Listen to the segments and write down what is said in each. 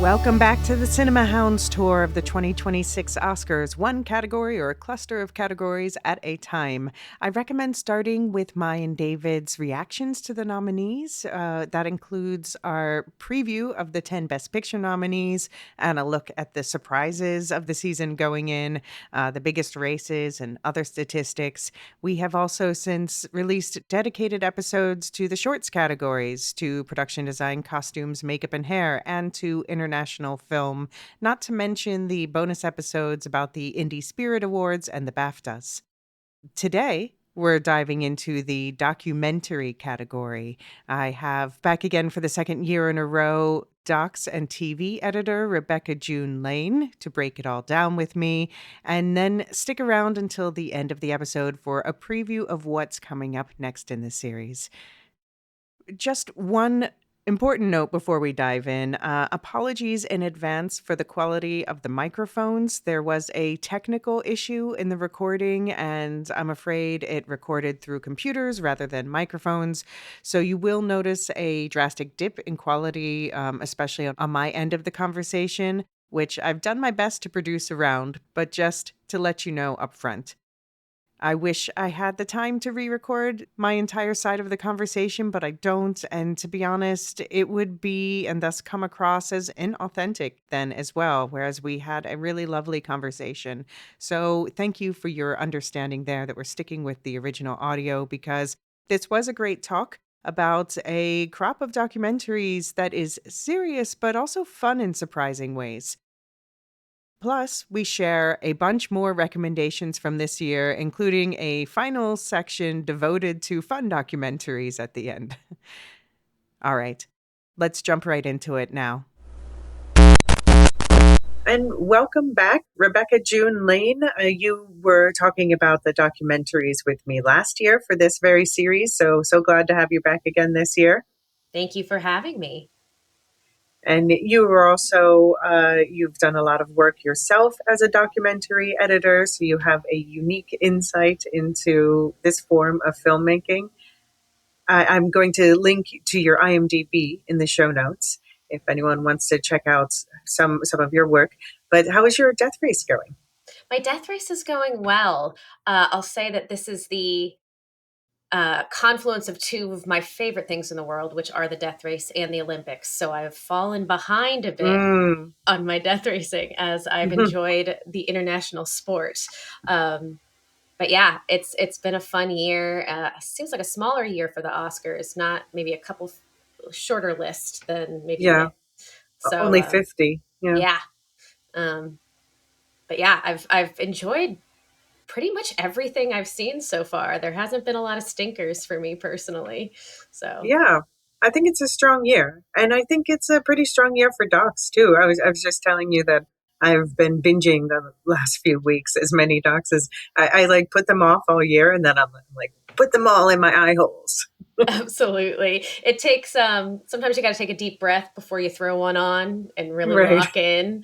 Welcome back to the Cinema Hounds tour of the 2026 Oscars, one category or a cluster of categories at a time. I recommend starting with my and David's reactions to the nominees. That includes our preview of the 10 Best Picture nominees and a look at the surprises of the season going in, the biggest races, and other statistics. We have also since released dedicated episodes to the shorts categories, to production design, costumes, makeup, and hair, and to international film, not to mention the bonus episodes about the Indie Spirit Awards and the BAFTAs. Today, we're diving into the documentary category. I have back again for the second year in a row docs and TV editor Rebecca June Lane to break it all down with me, and then stick around until the end of the episode for a preview of what's coming up next in the series. Just one important note before we dive in. Apologies in advance for the quality of the microphones. There was a technical issue in the recording, and I'm afraid it recorded through computers rather than microphones. So you will notice a drastic dip in quality, especially on my end of the conversation, which I've done my best to produce around, but just to let you know up front. I wish I had the time to re-record my entire side of the conversation, but I don't. And to be honest, it would be and thus come across as inauthentic then as well, whereas we had a really lovely conversation. So thank you for your understanding there that we're sticking with the original audio, because this was a great talk about a crop of documentaries that is serious but also fun in surprising ways. Plus, we share a bunch more recommendations from this year, including a final section devoted to fun documentaries at the end. All right, let's jump right into it now. And welcome back, Rebecca June Lane. You were talking about the documentaries with me last year for this very series, so glad to have you back again this year. Thank you for having me. And you were also, you've done a lot of work yourself as a documentary editor, so you have a unique insight into this form of filmmaking. I'm going to link to your IMDb in the show notes if anyone wants to check out some of your work. But how is your death race going? My death race is going well. I'll say that this is the confluence of two of my favorite things in the world, which are the death race and the Olympics. So I've fallen behind a bit on my death racing as I've enjoyed the international sport. But yeah, it's been a fun year. Seems like a smaller year for the Oscars, not maybe a couple shorter list than maybe. Yeah, so only 50. Yeah. But yeah, I've enjoyed pretty much everything I've seen so far. There hasn't been a lot of stinkers for me personally. So yeah, I think it's a strong year, and I think it's a pretty strong year for docs too. I was just telling you that I've been binging the last few weeks as many docs as I like put them off all year, and then I'm like put them all in my eye holes. Absolutely. It takes sometimes you got to take a deep breath before you throw one on and really Right. lock in.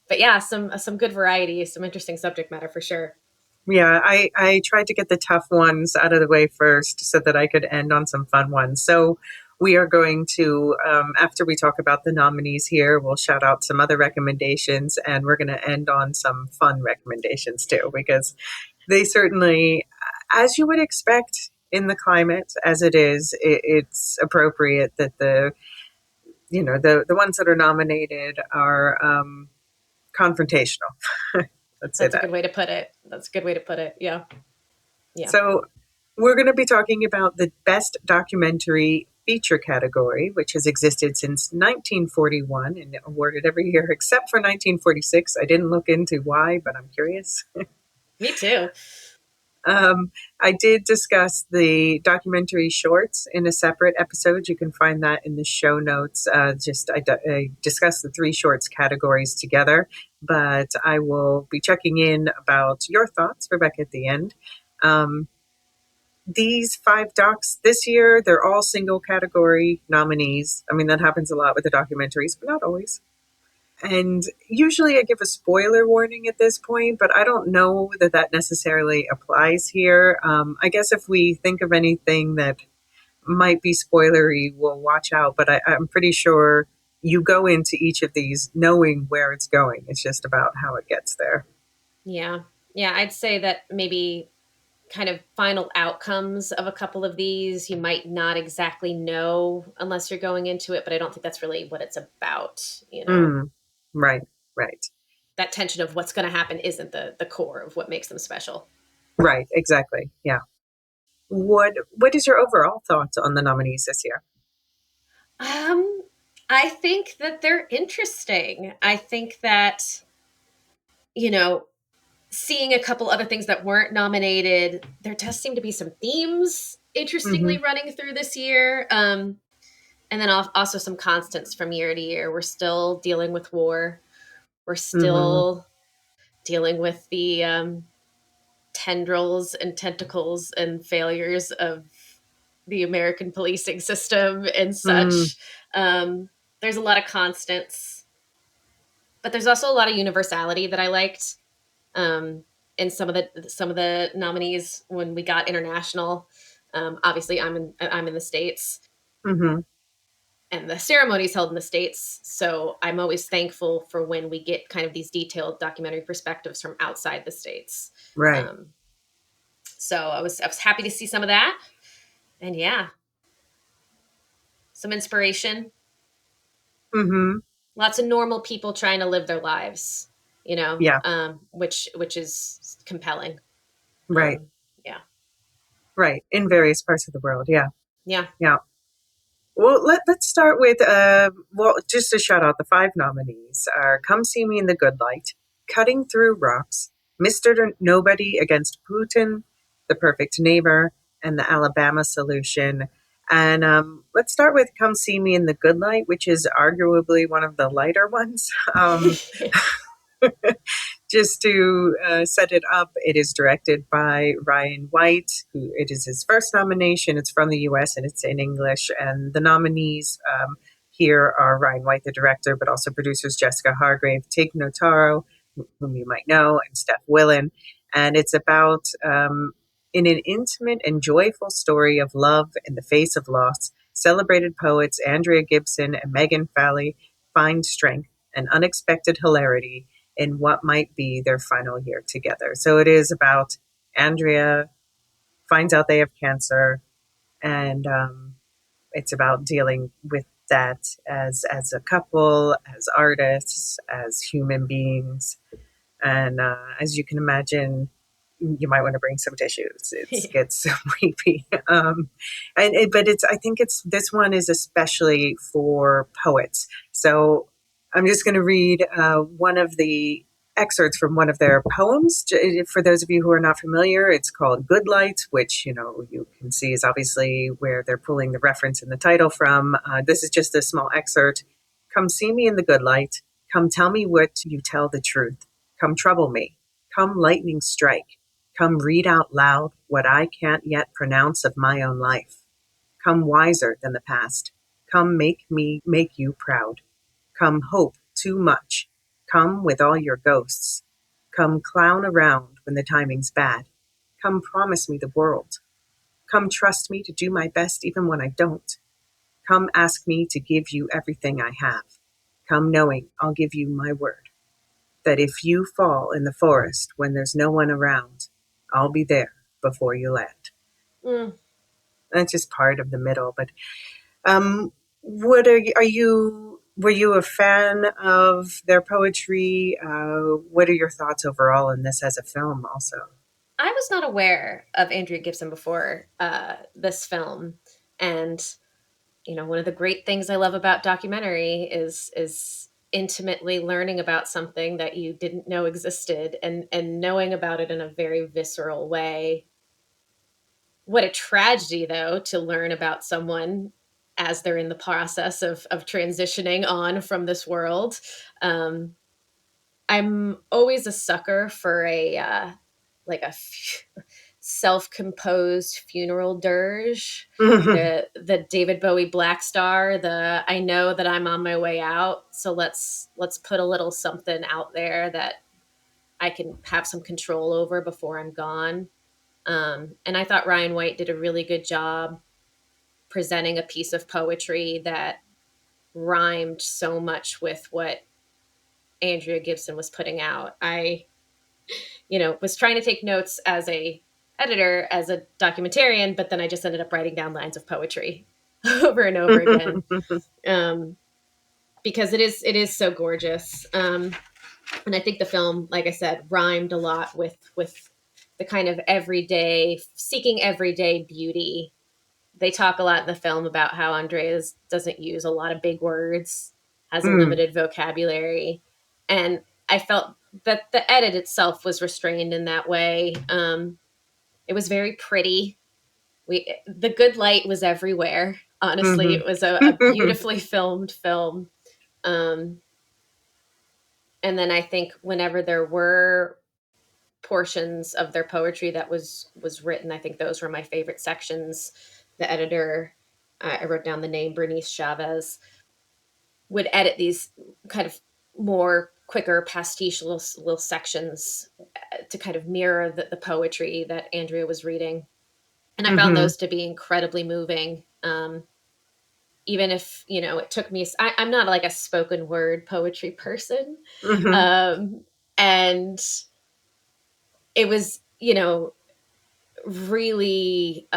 But yeah, some good variety, some interesting subject matter for sure. Yeah, I tried to get the tough ones out of the way first so that I could end on some fun ones. So we are going to, after we talk about the nominees here, we'll shout out some other recommendations, and we're going to end on some fun recommendations too, because they certainly, as you would expect in the climate as it is, it's appropriate that the ones that are nominated are confrontational. That's a good way to put it. That's a good way to put it. Yeah. Yeah. So we're going to be talking about the Best Documentary Feature category, which has existed since 1941 and awarded every year except for 1946. I didn't look into why, but I'm curious. Me too. I did discuss the documentary shorts in a separate episode. You can find that in the show notes. I discussed the three shorts categories together, but I will be checking in about your thoughts, Rebecca, at the end. These 5 docs this year, they're all single category nominees. I mean, that happens a lot with the documentaries, but not always. And usually I give a spoiler warning at this point, but I don't know that necessarily applies here. I guess if we think of anything that might be spoilery, we'll watch out. But I'm pretty sure you go into each of these knowing where it's going. It's just about how it gets there. Yeah. Yeah, I'd say that maybe kind of final outcomes of a couple of these you might not exactly know unless you're going into it, but I don't think that's really what it's about, you know. Mm, right, right, That tension of what's going to happen isn't the core of what makes them special. right. Exactly. Yeah. What is your overall thoughts on the nominees this year? Um I think that they're interesting. I think that, you know, seeing a couple other things that weren't nominated, there does seem to be some themes interestingly Mm-hmm. running through this year. And then also some constants from year to year. We're still dealing with war. We're Mm-hmm. still dealing with the tendrils and tentacles and failures of the American policing system and Mm, such. Um, there's a lot of constants, but there's also a lot of universality that I liked. Um, in some of the nominees when we got international. Obviously, I'm in the states, mm-hmm. and the ceremony is held in the states. So I'm always thankful for when we get kind of these detailed documentary perspectives from outside the states. Right. Um, so I was happy to see some of that, and yeah, some inspiration. Mm-hmm. Lots of normal people trying to live their lives, Yeah. which is compelling. Right. Um, yeah, Right. In various parts of the world. Yeah. yeah. Yeah. Well, let's start with well, just to shout out the five nominees are "Come See Me in the Good Light," "Cutting Through Rocks," "Mr. Nobody Against Putin," "The Perfect Neighbor," and "The Alabama Solution." And let's start with "Come See Me in the Good Light," which is arguably one of the lighter ones. Just to set it up, it is directed by Ryan White, who it is his first nomination. It's from the U.S. and it's in English. And the nominees here are Ryan White, the director, but also producers Jessica Hargrave, Tig Notaro, whom you might know, and Steph Willen. And it's about, in an intimate and joyful story of love in the face of loss, celebrated poets Andrea Gibson and Megan Falley find strength and unexpected hilarity in what might be their final year together. So it is about Andrea finds out they have cancer, and it's about dealing with that as a couple, as artists, as human beings, and as you can imagine, you might want to bring some tissues. It gets weepy, but it's. I think it's this one is especially for poets. So I'm just going to read one of the excerpts from one of their poems. For those of you who are not familiar, it's called "Good Light," which you can see is obviously where they're pulling the reference in the title from. This is just a small excerpt. "Come see me in the good light. Come tell me what you tell the truth. Come trouble me. Come lightning strike. Come read out loud what I can't yet pronounce of my own life. Come wiser than the past. Come make me make you proud. Come hope too much. Come with all your ghosts. Come clown around when the timing's bad. Come promise me the world. Come trust me to do my best even when I don't. Come ask me to give you everything I have. Come knowing I'll give you my word that if you fall in the forest when there's no one around, I'll be there before you land." Mm. That's just part of the middle. But what are you? Were you a fan of their poetry? What are your thoughts overall in this as a film? Also, I was not aware of Andrea Gibson before this film, and one of the great things I love about documentary is intimately learning about something that you didn't know existed, and knowing about it in a very visceral way. What a tragedy, though, to learn about someone as they're in the process of transitioning on from this world. Um, I'm always a sucker for a like a self-composed funeral dirge. The David Bowie Black Star, the I know that I'm on my way out, so let's put a little something out there that I can have some control over before I'm gone. And I thought Ryan White did a really good job presenting a piece of poetry that rhymed so much with what Andrea Gibson was putting out. I, was trying to take notes as a editor, as a documentarian, but then I just ended up writing down lines of poetry over and over again. Um, because it is so gorgeous. And I think the film, like I said, rhymed a lot with the kind of everyday, seeking everyday beauty. They talk a lot in the film about how Andreas doesn't use a lot of big words, has a Mm, limited vocabulary, and I felt that the edit itself was restrained in that way. It was very pretty. The good light was everywhere. Honestly, mhm. it was a beautifully filmed film. Um, and then I think whenever there were portions of their poetry that was written, I think those were my favorite sections. The editor, I wrote down the name, Bernice Chavez, would edit these kind of more quicker pastiche little sections to kind of mirror the poetry that Andrea was reading, and I found Mhm, those to be incredibly moving. Even if it took me, I'm not like a spoken word poetry person, mhm, um, and it was really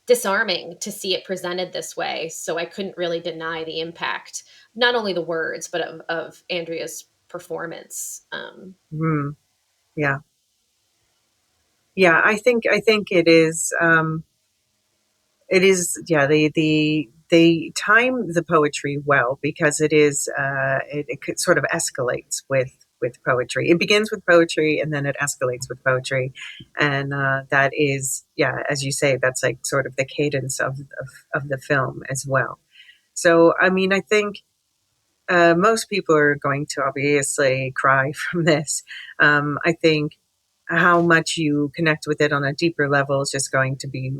disarming to see it presented this way. So I couldn't really deny the impact, not only the words, but of Andrea's performance. mm. Yeah. Yeah, I think it is, yeah, they time the poetry well because it sort of escalates with poetry. It begins with poetry and then it escalates with poetry. And that is, yeah, as you say, that's like sort of the cadence of the film as well. So I mean, I think most people are going to obviously cry from this. I think how much you connect with it on a deeper level is just going to be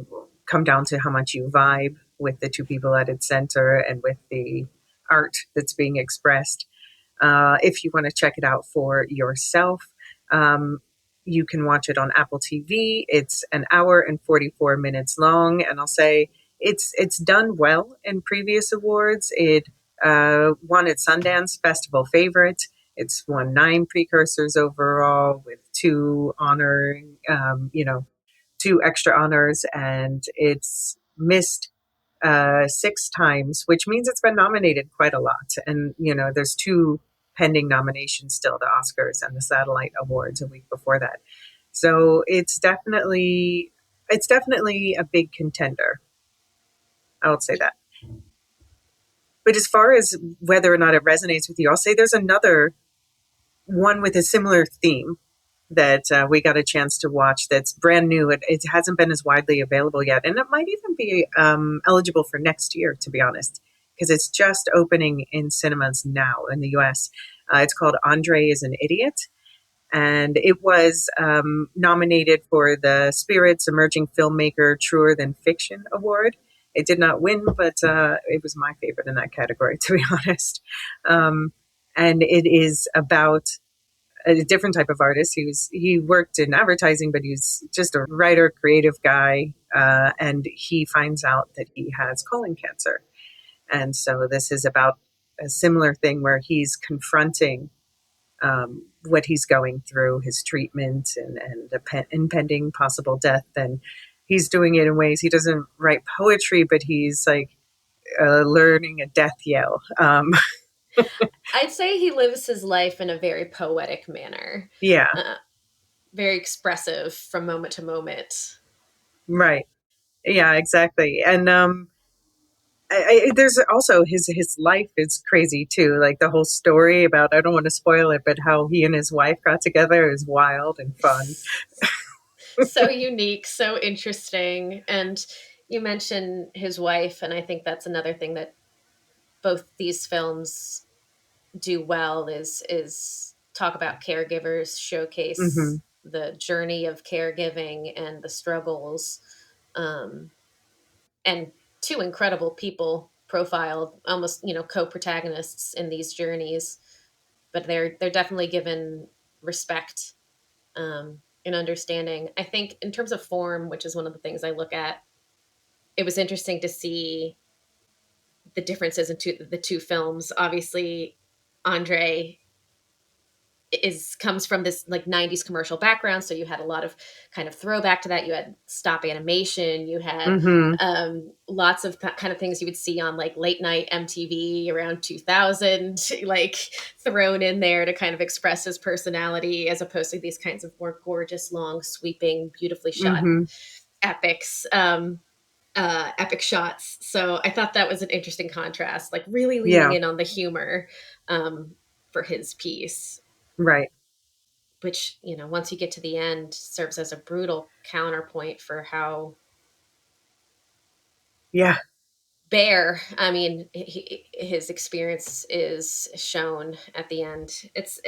come down to how much you vibe with the two people at its center and with the art that's being expressed. If you want to check it out for yourself, um, you can watch it on Apple TV. It's an hour and 44 minutes long, and I'll say it's done well in previous awards. It won its Sundance Festival favorite. It's won 9 precursors overall, with two extra honors, and it's missed 6 times, which means it's been nominated quite a lot. And there's two pending nominations still: the Oscars and the Satellite Awards a week before that. So it's definitely a big contender. I would say that. But as far as whether or not it resonates with you, I'll say there's another one with a similar theme that we got a chance to watch that's brand new. It hasn't been as widely available yet, and it might even be eligible for next year, to be honest, because it's just opening in cinemas now in the US. It's called Andre is an Idiot, and it was nominated for the Spirits Emerging Filmmaker Truer Than Fiction Award. It did not win, but it was my favorite in that category, to be honest. Um, and it is about a different type of artist. He worked in advertising, but he's just a writer, creative guy, and he finds out that he has colon cancer. And so this is about a similar thing where he's confronting what he's going through, his treatment, and impending possible death. And he's doing it in ways he doesn't write poetry, but he's like learning a death yell. I'd say he lives his life in a very poetic manner, Yeah, uh, very expressive from moment to moment. right. Yeah, exactly. And there's also his life is crazy too. Like the whole story about, I don't want to spoil it, but how he and his wife got together is wild and fun. So unique, so interesting. And you mentioned his wife, and I think that's another thing that both these films do well is talk about caregivers, Hmm. showcase the journey of caregiving and the struggles, um, and two incredible people profiled, almost co-protagonists in these journeys, but they're definitely given respect, and understanding. I think in terms of form, which is one of the things I look at, it was interesting to see the differences in the two films. Obviously, Andre is comes from this like 90s commercial background, so you had a lot of kind of throwback to that. You had stop animation, you had Mm-hmm. lots of kind of things you would see on like late night MTV around 2000, like thrown in there to kind of express his personality, as opposed to these kinds of more gorgeous, long, sweeping, beautifully shot Mm-hmm. epics. Epic shots. So I thought that was an interesting contrast, like really leaning Yeah. in on the humor for his piece, Right. which, you know, once you get to the end, serves as a brutal counterpoint for how Yeah. bare, I mean, his experience is shown at the end. It's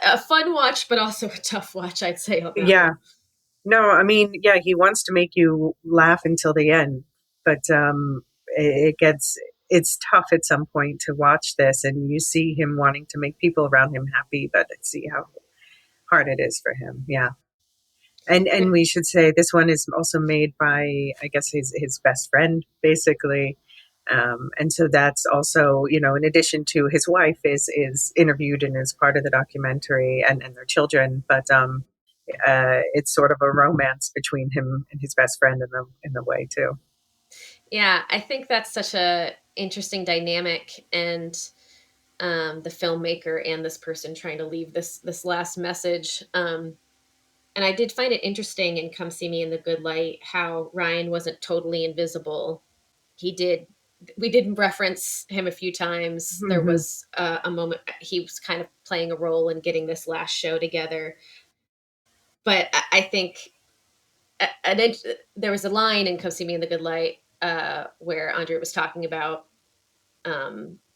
a fun watch, but also a tough watch, I'd say, on that Yeah. one. No, I mean, yeah, he wants to make you laugh until the end, but it gets it's tough at some point to watch this, and you see him wanting to make people around him happy, but see how hard it is for him. Yeah, and we should say this one is also made by, I guess, his best friend, basically. And so that's also, in addition to his wife is interviewed and is part of the documentary, and their children, but it's sort of a romance between him and his best friend in the way too. Yeah, I think that's such a interesting dynamic, and the filmmaker and this person trying to leave this last message. And I did find it interesting in Come See Me in the Good Light how Ryan wasn't totally invisible. He did. We did reference him a few times. There Hmm. was a moment he was kind of playing a role in getting this last show together. But I think there was a line in Come See Me in the Good Light where Andre was talking about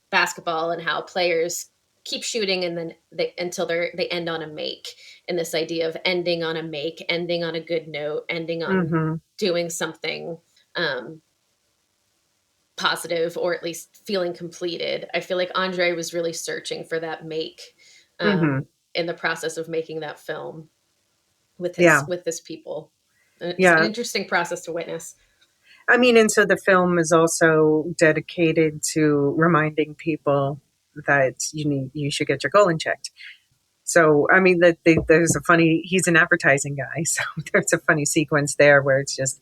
basketball and how players keep shooting and then until they end on a make, and this idea of ending on a make, ending on a good note, ending on Hmm. doing something um, positive, or at least feeling completed. I feel like Andre was really searching for that make Hmm. in the process of making that film Yeah. with his people. It's an Yeah. interesting process to witness. I mean, and so the film is also dedicated to reminding people that you should get your colon checked. So, I mean, there's a funny, he's an advertising guy. So there's a funny sequence there where it's just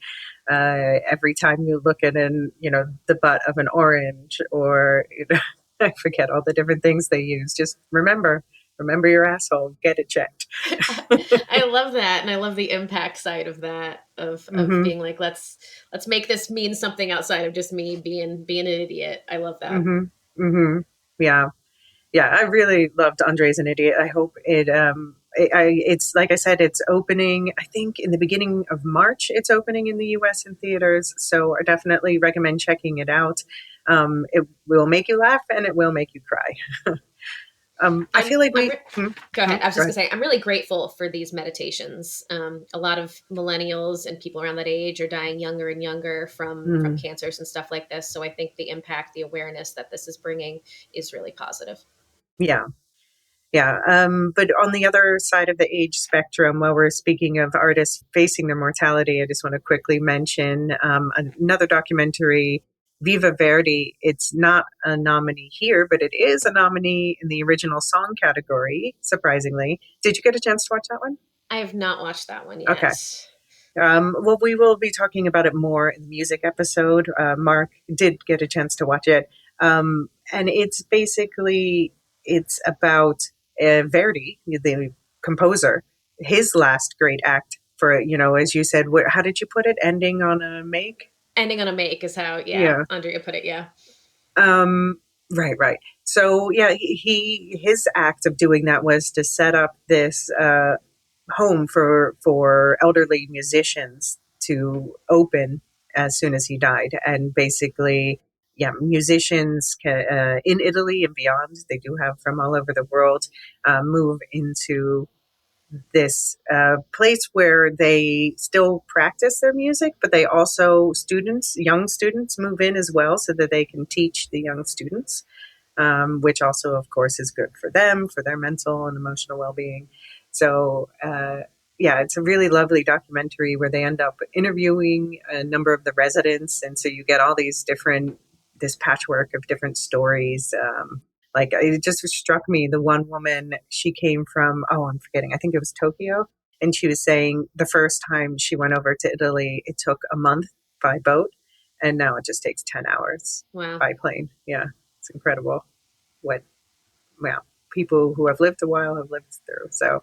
every time you look at the butt of an orange, or, I forget all the different things they use. Just remember your asshole, get it checked. I love that, and I love the impact side of that, of Hmm. being like, let's make this mean something outside of just me being an idiot. I love that. Hmm. Hmm. Yeah. Yeah, I really loved Andre's an Idiot. I hope it's like I said, it's opening, I think in the beginning of March, it's opening in the US in theaters. So I definitely recommend checking it out. It will make you laugh and it will make you cry. I I'm feel like I'm we, re- Go ahead. I was go just gonna ahead. say I'm really grateful for these meditations. A lot of millennials and people around that age are dying younger and younger from Mm, cancers and stuff like this. So I think the impact, the awareness that this is bringing is really positive. yeah. Yeah. But on the other side of the age spectrum, while we're speaking of artists facing their mortality, I just want to quickly mention another documentary, Viva Verdi. It's not a nominee here, but it is a nominee in the original song category, surprisingly. Did you get a chance to watch that one? I have not watched that one Okay. yet. Well, we will be talking about it more in the music episode. Mark did get a chance to watch it, and it's about Verdi, the composer, his last great act for as you said. How did you put it? Ending on a make. Ending on a make is how, yeah, Yeah. Andrea put it. Yeah. Um, right. Right. So yeah, his act of doing that was to set up this home for elderly musicians to open as soon as he died, and basically, yeah, musicians in Italy and beyond, they do have from all over the world, move into this place where they still practice their music, but they also young students move in as well, so that they can teach the young students, which also, of course, is good for them, for their mental and emotional well being. So, yeah, it's a really lovely documentary where they end up interviewing a number of the residents. And so you get all these different this patchwork of different stories. Like it just struck me, the one woman, she came from, oh, I'm forgetting, I think it was Tokyo, and she was saying the first time she went over to Italy, it took a month by boat, and now it just takes 10 hours Wow. by plane. Yeah, it's incredible what, well, people who have lived a while have lived through. So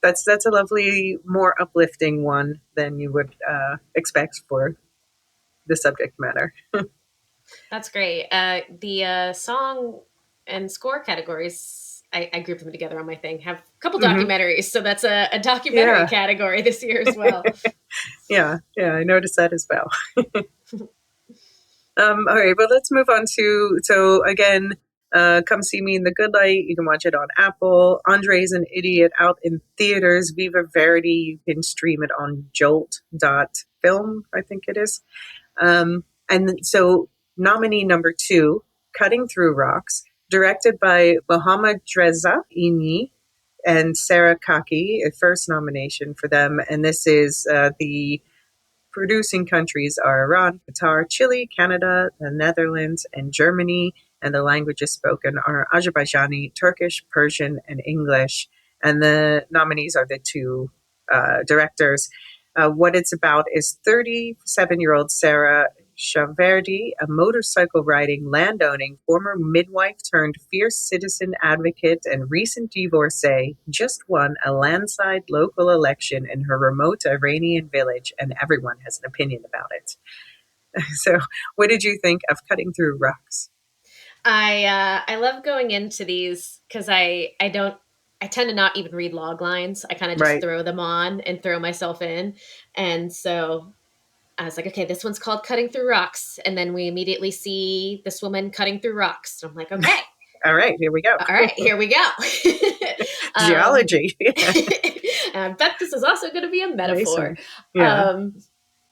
that's a lovely, more uplifting one than you would expect for the subject matter. That's great. The song and score categories, I grouped them together on my thing, have a couple Hmm. documentaries. So that's a documentary Yeah, category this year as well. yeah, I noticed that as well. All right, well, let's move on to, so again, Come See Me in the Good Light. You can watch it on Apple. Andre's an Idiot out in theaters. Viva Verity, you can stream it on jolt.film, I think it is. And so, nominee number two, Cutting Through Rocks, directed by Mohammad Reza Ini and Sarah Kaki, a first nomination for them. And this is the producing countries are Iran, Qatar, Chile, Canada, the Netherlands, and Germany. And the languages spoken are Azerbaijani, Turkish, Persian, and English. And the nominees are the two directors. What it's about is 37-year-old Sarah Shaverdi, a motorcycle riding, landowning, former midwife turned fierce citizen advocate and recent divorcee, just won a landslide local election in her remote Iranian village, and everyone has an opinion about it. So, what did you think of Cutting Through Rocks? I love going into these because I don't I tend to not even read log lines. I kind of just Right. throw them on and throw myself in. And so I was like, okay, this one's called Cutting Through Rocks. And then we immediately see this woman cutting through rocks. And I'm like, okay, All right, here we go. all right, here we go. um, Geology. I bet this is also going to be a metaphor. Amazing. Yeah. Um,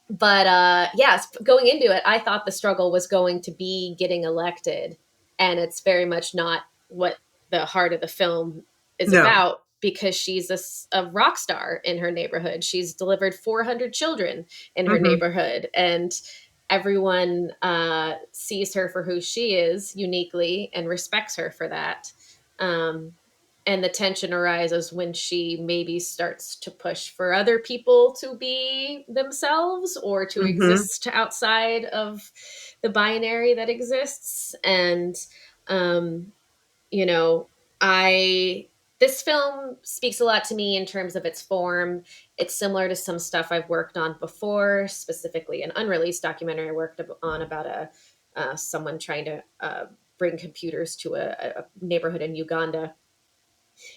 but yes, going into it, I thought the struggle was going to be getting elected, and it's very much not what the heart of the film is No. about, because she's a rock star in her neighborhood. She's delivered 400 children in her Hmm. neighborhood, and everyone sees her for who she is uniquely and respects her for that. Um, and the tension arises when she maybe starts to push for other people to be themselves or to Hmm. exist outside of the binary that exists. And um, you know, I this film speaks a lot to me in terms of its form. It's similar to some stuff I've worked on before, specifically an unreleased documentary I worked on about a someone trying to bring computers to a neighborhood in Uganda.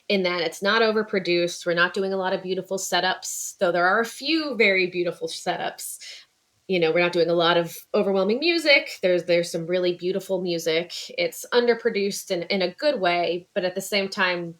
In that it's not overproduced, we're not doing a lot of beautiful setups, though there are a few very beautiful setups. We're not doing a lot of overwhelming music. There's some really beautiful music. It's underproduced in a good way, but at the same time,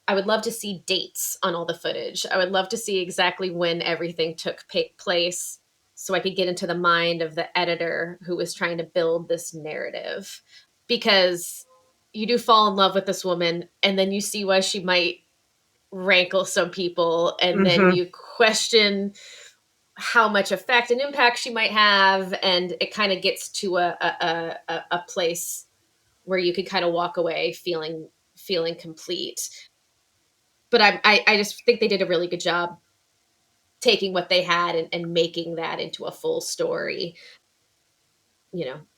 I would love to see dates on all the footage. I would love to see exactly when everything took place, so I could get into the mind of the editor who was trying to build this narrative. Because you do fall in love with this woman, and then you see why she might rankle some people, and then Hmm. you question how much effect and impact she might have, and it kind of gets to a place where you could kind of walk away feeling complete. But I just think they did a really good job taking what they had and making that into a full story.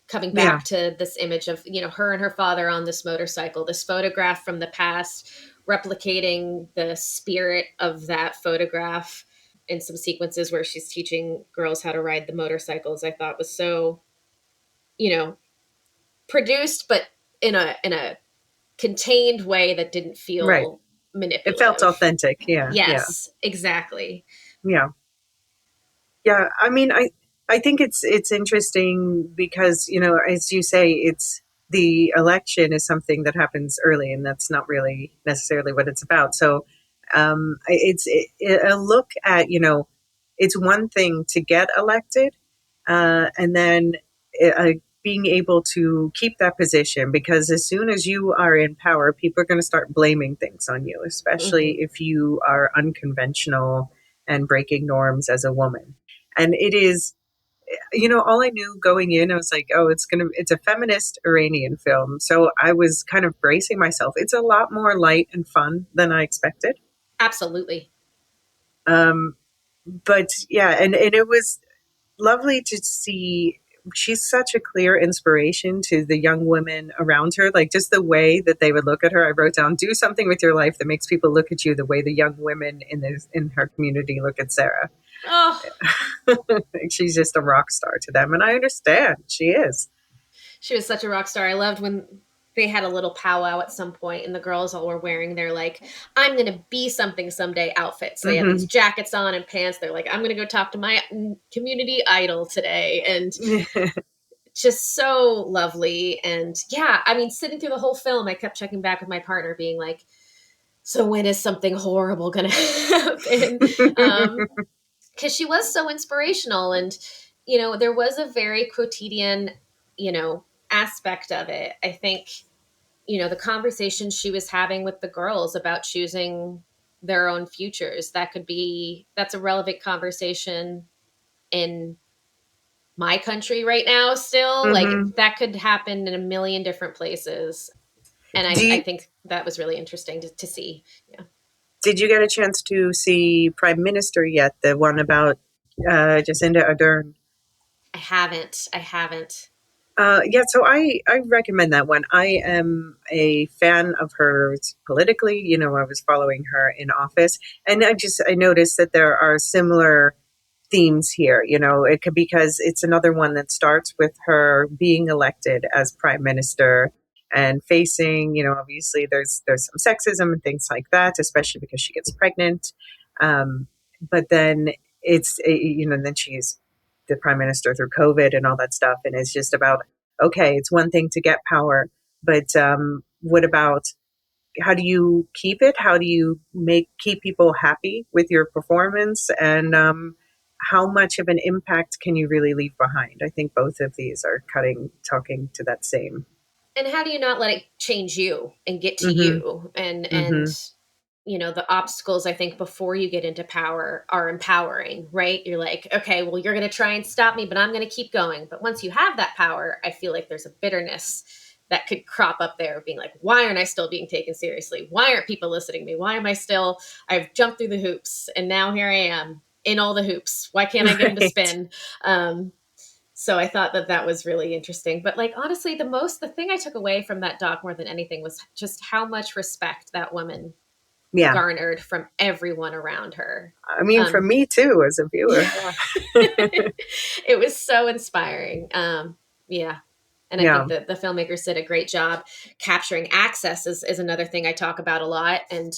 Coming Yeah. back to this image of her and her father on this motorcycle, this photograph from the past, replicating the spirit of that photograph in some sequences where she's teaching girls how to ride the motorcycles, I thought was so, you know, produced, but in a contained way that didn't Right. feel It felt manipulative. authentic. Yeah. Yeah. Yes, exactly. Yeah. Yeah, I mean, I think it's interesting because, as you say, it's the election is something that happens early, and that's not really necessarily what it's about. So, a look at, it's one thing to get elected, and then uh, being able to keep that position, because as soon as you are in power, people are going to start blaming things on you, especially Hmm. if you are unconventional and breaking norms as a woman. And it is, all I knew going in, I was like, oh, it's a feminist Iranian film. So I was kind of bracing myself. It's a lot more light and fun than I expected. Absolutely. Um, but yeah, and it was lovely to see. She's such a clear inspiration to the young women around her. Like just the way that they would look at her. I wrote down, do something with your life that makes people look at you the way the young women in her community look at Sarah. Oh, She's just a rock star to them, and I understand she is. she was such a rock star. I loved when they had a little powwow at some point and the girls all were wearing their like I'm gonna be something someday outfits. So they had these Hmm. jackets on and pants. They're like, I'm gonna go talk to my community idol today. And just so lovely. And yeah, I mean, sitting through the whole film, I kept checking back with my partner, being like, so when is something horrible gonna happen? Because she was so inspirational. And there was a very quotidian aspect of it. I think the conversation she was having with the girls about choosing their own futures, that's a relevant conversation in my country right now still. Like Hmm. that could happen in a million different places. And Do I you, think that was really interesting to see. Yeah. did you get a chance to see Prime Minister yet? The one about Jacinda Ardern? I haven't. Yeah, so I recommend that one. I am a fan of hers politically. I was following her in office, and I noticed that there are similar themes here. It could because it's another one that starts with her being elected as prime minister and facing. Obviously there's some sexism and things like that, especially because she gets pregnant. But then then she's the prime minister through COVID and all that stuff, and it's just about okay, it's one thing to get power, but what about how do you keep it? How do you keep people happy with your performance? And how much of an impact can you really leave behind? I think both of these are talking to that same. And how do you not let it change you and get to Mm-hmm. you? And Mm-hmm. the obstacles, I think, before you get into power are empowering, right? You're like, okay, well, you're going to try and stop me, but I'm going to keep going. But once you have that power, I feel like there's a bitterness that could crop up there, being like, why aren't I still being taken seriously? Why aren't people listening to me? Why am I still, I've jumped through the hoops and now here I am in all the hoops. Why can't I get them to Right. spin? So I thought that that was really interesting. But like honestly, the thing I took away from that doc more than anything was just how much respect that woman Yeah. garnered from everyone around her. I mean, for Um, me too, as a yeah, viewer. Yeah. it was so inspiring. Yeah. And I Yeah. think that the filmmakers did a great job capturing access is another thing I talk about a lot. And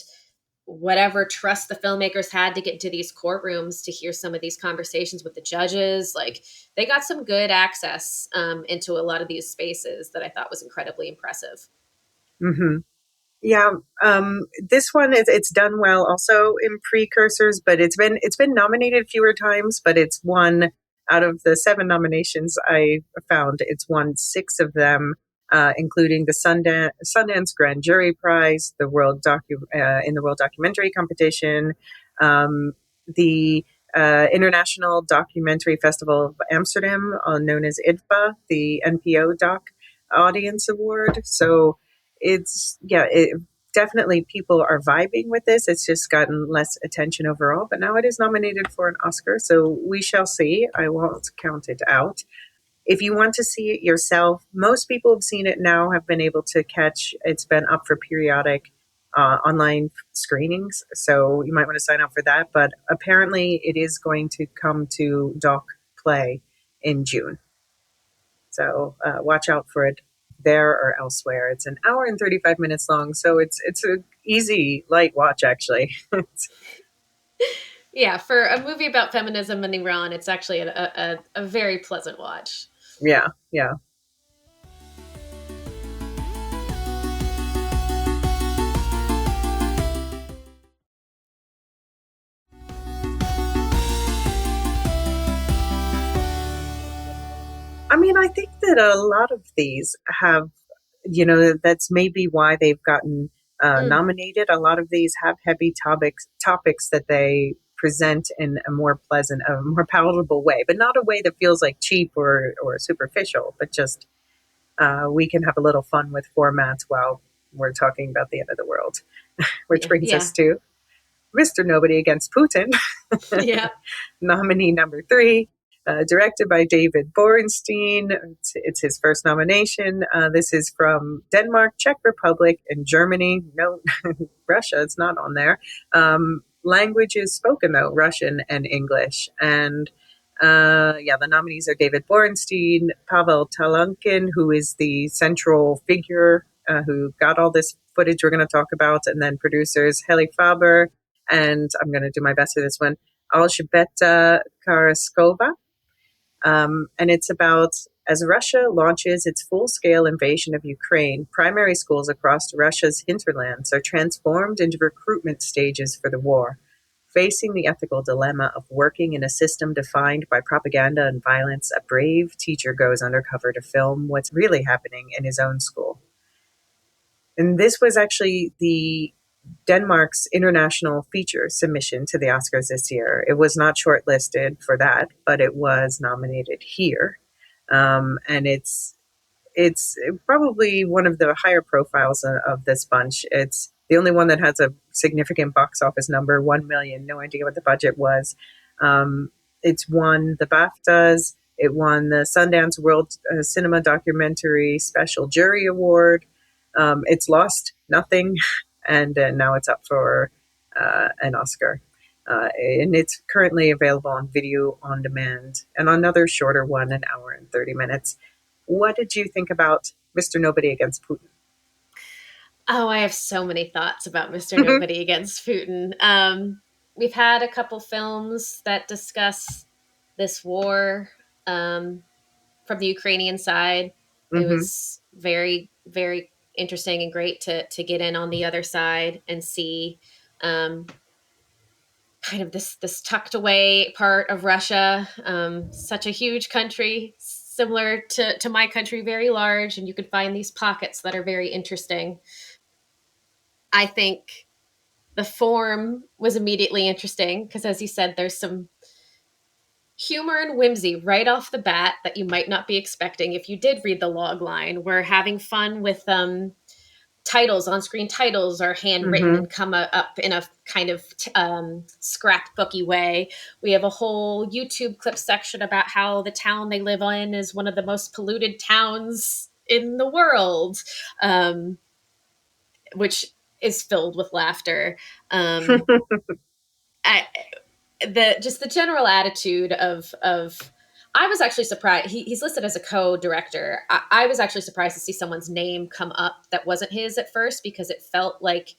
whatever trust the filmmakers had to get into these courtrooms to hear some of these conversations with the judges, like they got some good access into a lot of these spaces that I thought was incredibly impressive. Hmm. Yeah, this one is it's done well also in precursors, but it's been nominated fewer times, but it's won out of the seven nominations I found. It's won six of them, including the Sundance Grand Jury Prize, the in the World Documentary Competition, the International Documentary Festival of Amsterdam, known as IDFA, the NPO Doc Audience Award. So definitely people are vibing with this. It's just gotten less attention overall, but now it is nominated for an Oscar, so we shall see. I won't count it out. If you want to see it yourself, most people have seen it now, have been able to catch. It's been up for periodic online screenings, so you might want to sign up for that. But apparently, it is going to come to Doc Play in June. So watch out for it there or elsewhere. It's an hour and 35 minutes long, so it's a easy light watch actually. Yeah, for a movie about feminism in Iran, it's actually a very pleasant watch. Yeah, yeah. I mean, I think that a lot of these have, that's maybe why they've gotten Mm, nominated. A lot of these have heavy topics that they present in a more pleasant, a more palatable way, but not a way that feels like cheap or superficial, but just we can have a little fun with formats while we're talking about the end of the world. Which Yeah, brings yeah, us to Mr. Nobody Against Putin, yeah. nominee number three, directed by David Borenstein. It's his first nomination. This is from Denmark, Czech Republic, and Germany. No, Russia, it's not on there. Language is spoken, though, Russian and English. And yeah, the nominees are David Borenstein, Pavel Talankin, who is the central figure who got all this footage we're going to talk about, and then producers Heli Faber, and I'm going to do my best for this one, Alzhbeta Karaskova. And it's about as Russia launches its full scale invasion of Ukraine, primary schools across Russia's hinterlands are transformed into recruitment stages for the war. Facing the ethical dilemma of working in a system defined by propaganda and violence, a brave teacher goes undercover to film what's really happening in his own school. And this was actually the Denmark's international feature submission to the Oscars this year. It was not shortlisted for that, but it was nominated here. And it's probably one of the higher profiles of this bunch. It's the only one that has a significant box office number, 1 million. No idea what the budget was. It's won the BAFTAs. It won the Sundance World Cinema Documentary Special Jury Award. It's lost nothing, and now it's up for an Oscar. And it's currently available on video on demand, and another shorter one, an hour and 30 minutes. What did you think about Mr. Nobody Against Putin? Oh, I have so many thoughts about Mr. Nobody Against Putin. We've had a couple films that discuss this war from the Ukrainian side. It Mm-hmm. was very, very interesting and great to get in on the other side and see um, kind of this tucked away part of Russia. Such a huge country, similar to my country, very large, and you could find these pockets that are very interesting. I think the form was immediately interesting because, as you said, there's some humor and whimsy right off the bat that you might not be expecting if you did read the log line. We're having fun with titles, on screen titles are handwritten Mm-hmm. and come up in a kind of scrapbooky way. We have a whole YouTube clip section about how the town they live in is one of the most polluted towns in the world, which is filled with laughter. Um, I, the general attitude of I was actually surprised. He's listed as a co-director. I was actually surprised to see someone's name come up that wasn't his at first because it felt like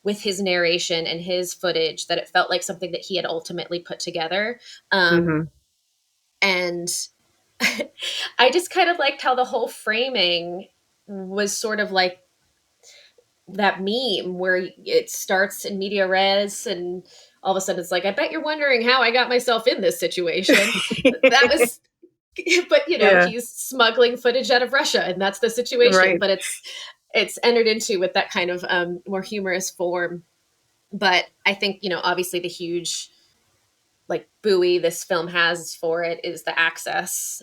with his narration and his footage that it felt like something that he had ultimately put together. Um, Mm-hmm. and I just kind of liked how the whole framing was sort of like that meme where it starts in media res and all of a sudden it's like, I bet you're wondering how I got myself in this situation. That was, but Yeah, he's smuggling footage out of Russia and that's the situation, right. but it's entered into with that kind of more humorous form. But I think, obviously the huge like buoy this film has for it is the access,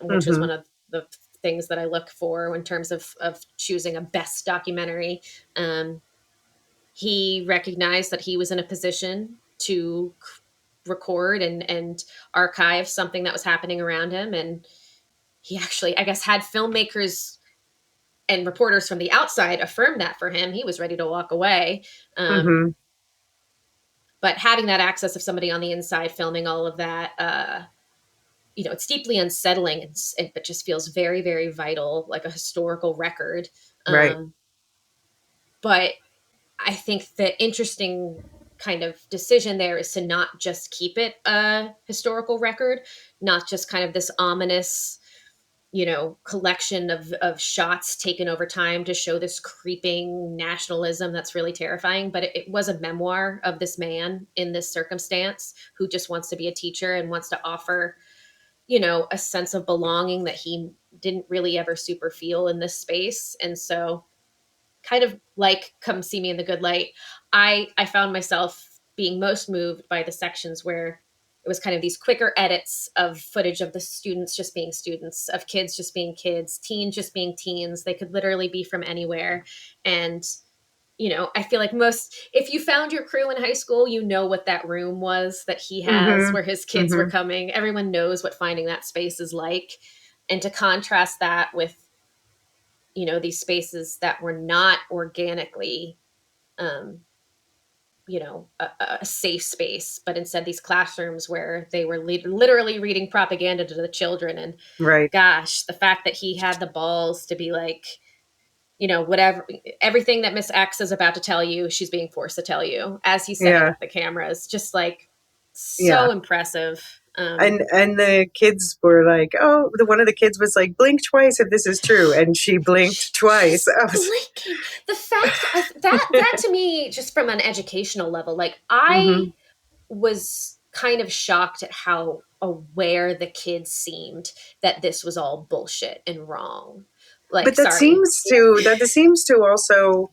which is Mm-hmm. one of the things that I look for in terms of choosing a best documentary. He recognized that he was in a position to record and archive something that was happening around him. And he actually, I guess, had filmmakers and reporters from the outside affirm that for him. He was ready to walk away. Um, Mm-hmm. but having that access of somebody on the inside filming all of that, it's deeply unsettling but just feels very, very vital, like a historical record. Right. Um, but I think the interesting kind of decision there is to not just keep it a historical record, not just kind of this ominous, collection of shots taken over time to show this creeping nationalism that's really terrifying. But it was a memoir of this man in this circumstance who just wants to be a teacher and wants to offer, a sense of belonging that he didn't really ever super feel in this space. And so kind of like Come See Me in the Good Light, I found myself being most moved by the sections where it was kind of these quicker edits of footage of the students just being students, of kids just being kids, teens just being teens. They could literally be from anywhere. And I feel like if you found your crew in high school, you know what that room was that he has Mm-hmm. where his kids were Mm-hmm. coming. Everyone knows what finding that space is like. And to contrast that with, these spaces that were not organically, um, a safe space, but instead these classrooms where they were literally reading propaganda to the children. And Right. gosh, the fact that he had the balls to be like, whatever, everything that Miss X is about to tell you, she's being forced to tell you as he's setting Yeah. up the cameras. Just like Yeah. so impressive. And the kids were like, oh, the one of the kids was like, blink twice if this is true, and she blinked twice. She's I was, blinking. The fact that to me, just from an educational level, like I hmm was kind of shocked at how aware the kids seemed that this was all bullshit and wrong. Like, but that sorry. seems to also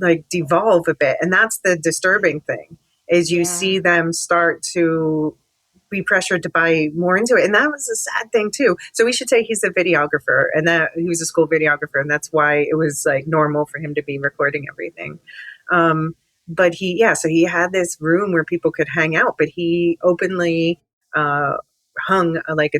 like devolve a bit, and that's the disturbing thing is you Yeah. see them start to be pressured to buy more into it, and that was a sad thing too. So we should say he's a videographer, and that he was a school videographer, and that's why it was like normal for him to be recording everything. um, but so he had this room where people could hang out, but he openly uh, hung like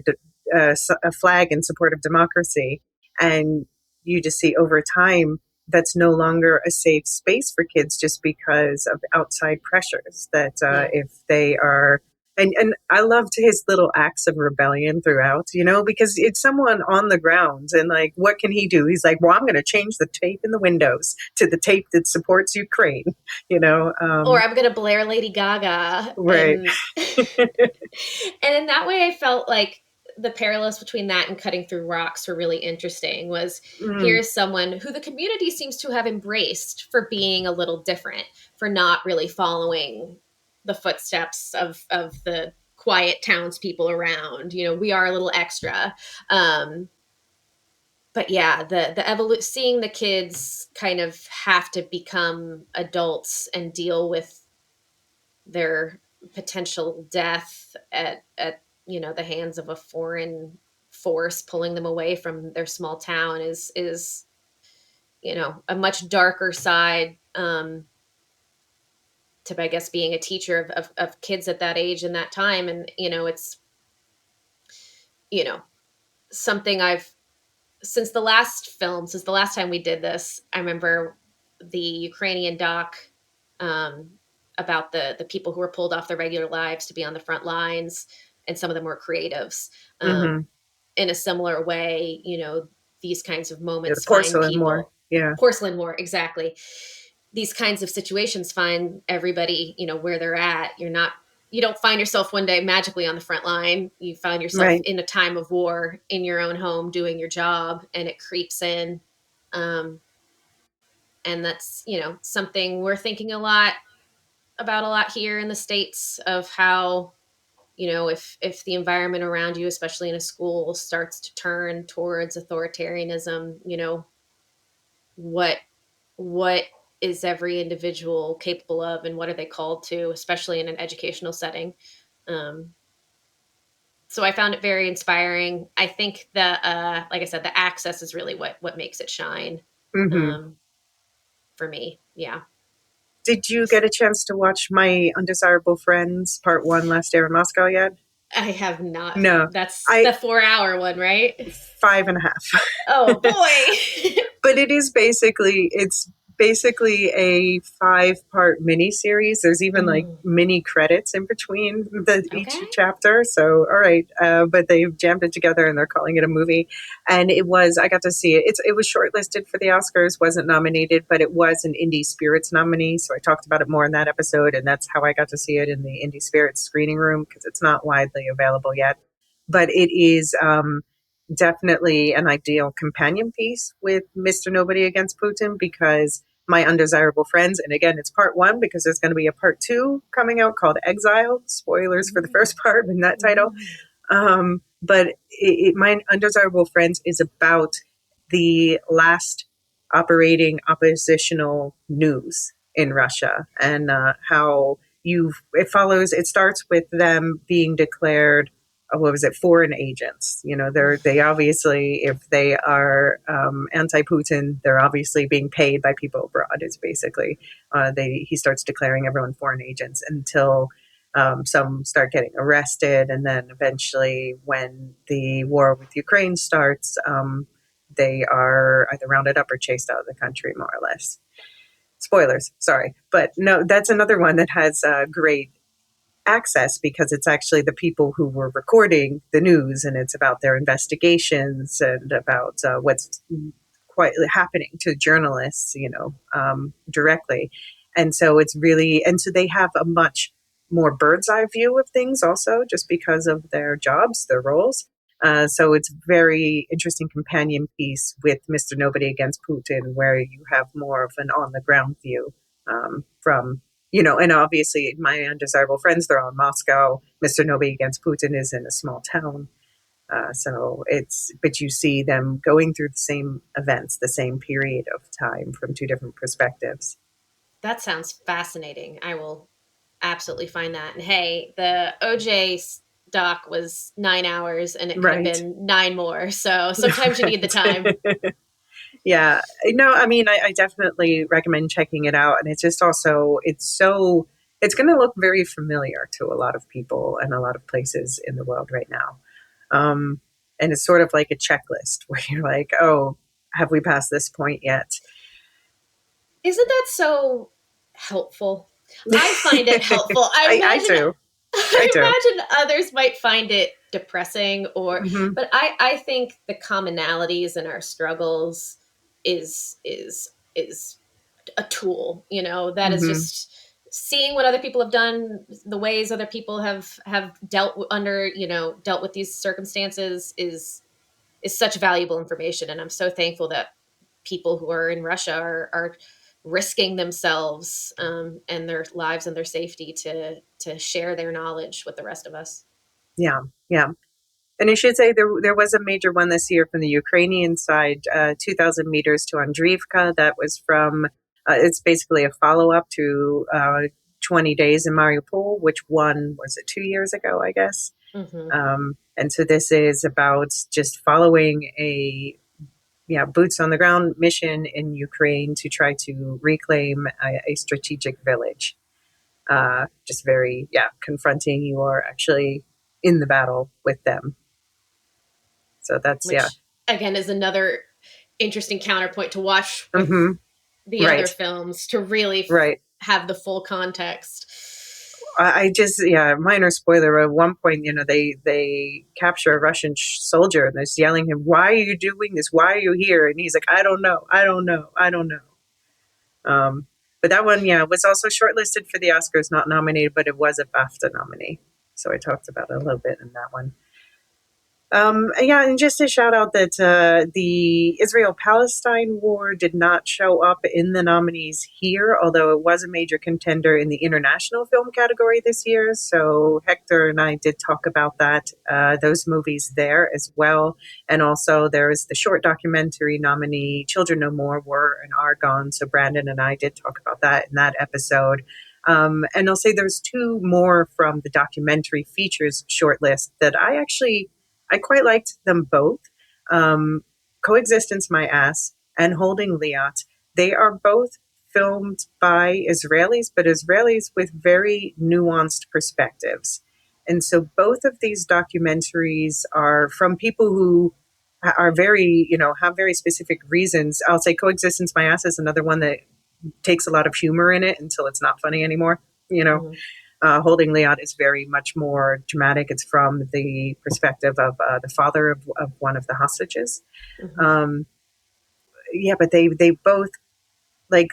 a flag in support of democracy. And you just see over time that's no longer a safe space for kids just because of outside pressures that Yeah. if they are and I loved his little acts of rebellion throughout, because it's someone on the ground and like, what can he do? He's like, well, I'm going to change the tape in the windows to the tape that supports Ukraine, you know? Or I'm gonna blare Lady Gaga, Right. and and in that way I felt like the parallels between that and cutting through rocks were really interesting. Was Mm, here's someone who the community seems to have embraced for being a little different, for not really following the footsteps of the quiet townspeople around. We are a little extra. But yeah, seeing the kids kind of have to become adults and deal with their potential death at the hands of a foreign force pulling them away from their small town is a much darker side, to, I guess, being a teacher of kids at that age and that time. And it's you know something I've since the last time we did this, I remember the Ukrainian doc, um, about the people who were pulled off their regular lives to be on the front lines, and some of them were creatives. hmm In a similar way, these kinds of Yeah, the moments find porcelain war. people. Yeah. Porcelain war, exactly. These kinds of situations find everybody, where they're at. You don't find yourself one day magically on the front line. You find yourself Right. in a time of war in your own home doing your job, and it creeps in. Um, and that's, something we're thinking a lot here in the States, of how, if the environment around you, especially in a school, starts to turn towards authoritarianism, what what is every individual capable of, and what are they called to, especially in an educational setting. um, so I found it very inspiring. I think like I said, the access is really what makes it shine, hmm um, for me. Yeah. Did you get a chance to watch My Undesirable Friends Part 1 Last Day in Moscow yet? I have not. No. That's I the 4 hour one, right? five and a half. Oh boy. But it's basically a 5-part mini series. There's even like Mm, mini credits in between each okay. chapter. So all right, but they've jammed it together and they're calling it a movie. And I got to see it. It was shortlisted for the Oscars, wasn't nominated, but it was an Indie Spirits nominee. So I talked about it more in that episode, and that's how I got to see it in the Indie Spirits screening room because it's not widely available yet. But it is definitely an ideal companion piece with Mr. Nobody Against Putin because My Undesirable Friends, and again, it's part 1 because there's going to be a part 2 coming out called Exile. Spoilers for the Mm, first part in that title. mm, But My Undesirable Friends is about the last operating oppositional news. in Russia, and how it starts with them being declared, what was it, foreign agents. They obviously, if they are anti-Putin, they're obviously being paid by people abroad. It's basically he starts declaring everyone foreign agents until some start getting arrested, and then eventually, when the war with Ukraine starts, they are either rounded up or chased out of the country, more or less. Spoilers, sorry. But no, that's another one that has great access, because it's actually the people who were recording the news, and it's about their investigations and about what's quite happening to journalists, directly. And so they have a much more bird's eye view of things, also, just because of their jobs, their roles. So it's very interesting companion piece with Mr. Nobody Against Putin, where you have more of an on the ground view from, and obviously my undesirable friends, they're all in Moscow. Mr. Nobody Against Putin is in a small town. But you see them going through the same events, the same period of time from two different perspectives. That sounds fascinating. I will absolutely find that. And hey, the OJ doc was 9 hours and it could have Right. been nine more. So sometimes you need the time. Right. Yeah. No, I mean, I definitely recommend checking it out. And it's just also, it's going to look very familiar to a lot of people and a lot of places in the world right now. Um, and it's sort of like a checklist where you're like, oh, have we passed this point yet? Isn't that so helpful? I find it helpful. I do. I do. I imagine others might find it depressing or Hmm. but I think the commonalities in our struggles is a tool, that is Hmm. just seeing what other people have done, the ways other people have dealt with these circumstances is such valuable information. And I'm so thankful that people who are in Russia are risking themselves and their lives and their safety to share their knowledge with the rest of us. Yeah. Yeah. And I should say there was a major one this year from the Ukrainian side, 2,000 meters to Andriivka. That was from, it's basically a follow up to 20 days in Mariupol, which one was it 2 years ago, I guess. Hmm. And so this is about just following a boots on the ground mission in Ukraine to try to reclaim a strategic village. Just very, confronting. You are actually in the battle with them. So that's, yeah. Which again is another interesting counterpoint to watch with Hmm. the other Right. films to really Right. have the full context. I just, minor spoiler. At one point, they capture a Russian soldier, and they're yelling him, "Why are you doing this? Why are you here?" And he's like, "I don't know. I don't know. I don't know." Um, but that one, was also shortlisted for the Oscars, not nominated, but it was a BAFTA nominee. So I talked about it a little bit in that one. And just a shout out that the Israel Palestine war did not show up in the nominees here, although it was a major contender in the international film category this year. So Hector and I did talk about that, those movies there as well. And also there is the short documentary nominee, Children No More Were and Are Gone. So Brandon and I did talk about that in that episode. And I'll say there's two more from the documentary features shortlist that I quite liked them both. Coexistence My Ass and Holding Liat. They are both filmed by Israelis, but Israelis with very nuanced perspectives. And so both of these documentaries are from people who are very, have very specific reasons. I'll say Coexistence My Ass is another one that takes a lot of humor in it until it's not funny anymore, you know. Mm-hmm. Holding Leon is very much more dramatic. It's from the perspective of the father of one of the hostages. Mm-hmm. Um, but they both like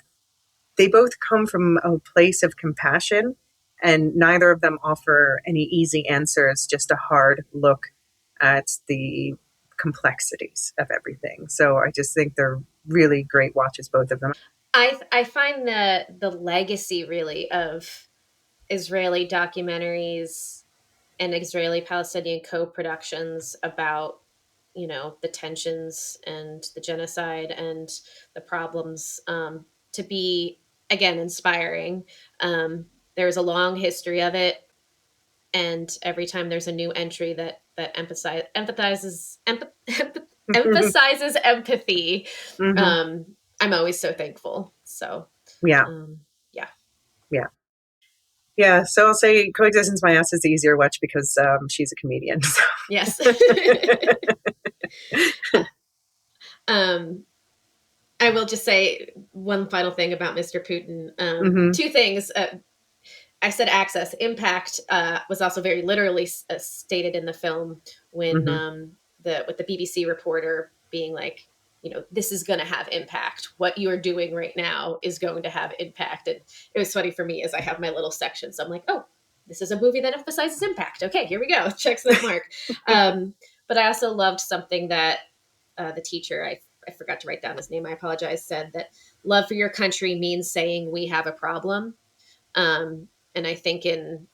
they both come from a place of compassion, and neither of them offer any easy answers. Just a hard look at the complexities of everything. So I just think they're really great watches, both of them. I find the legacy really of Israeli documentaries and Israeli Palestinian co-productions about the tensions and the genocide and the problems to be again, inspiring. There's a long history of it, and every time there's a new entry that emphasizes empathy, Hmm. um, I'm always so thankful. So, Yeah, um, yeah, yeah, yeah. So I'll say Coexistence My Ass is the easier watch because she's a comedian. So. yes. um, I will just say one final thing about Mr. Putin. Hmm. Two things. I said access. Impact was also very literally stated in the film when Hmm. the with the BBC reporter being like, this is going to have impact. What you're doing right now is going to have impact. And it was funny for me as I have my little section. So I'm like, oh, this is a movie that emphasizes impact. Okay, here we go. Checks that mark. Um, but I also loved something that the teacher, I forgot to write down his name. I apologize. Said that love for your country means saying we have a problem. And I think in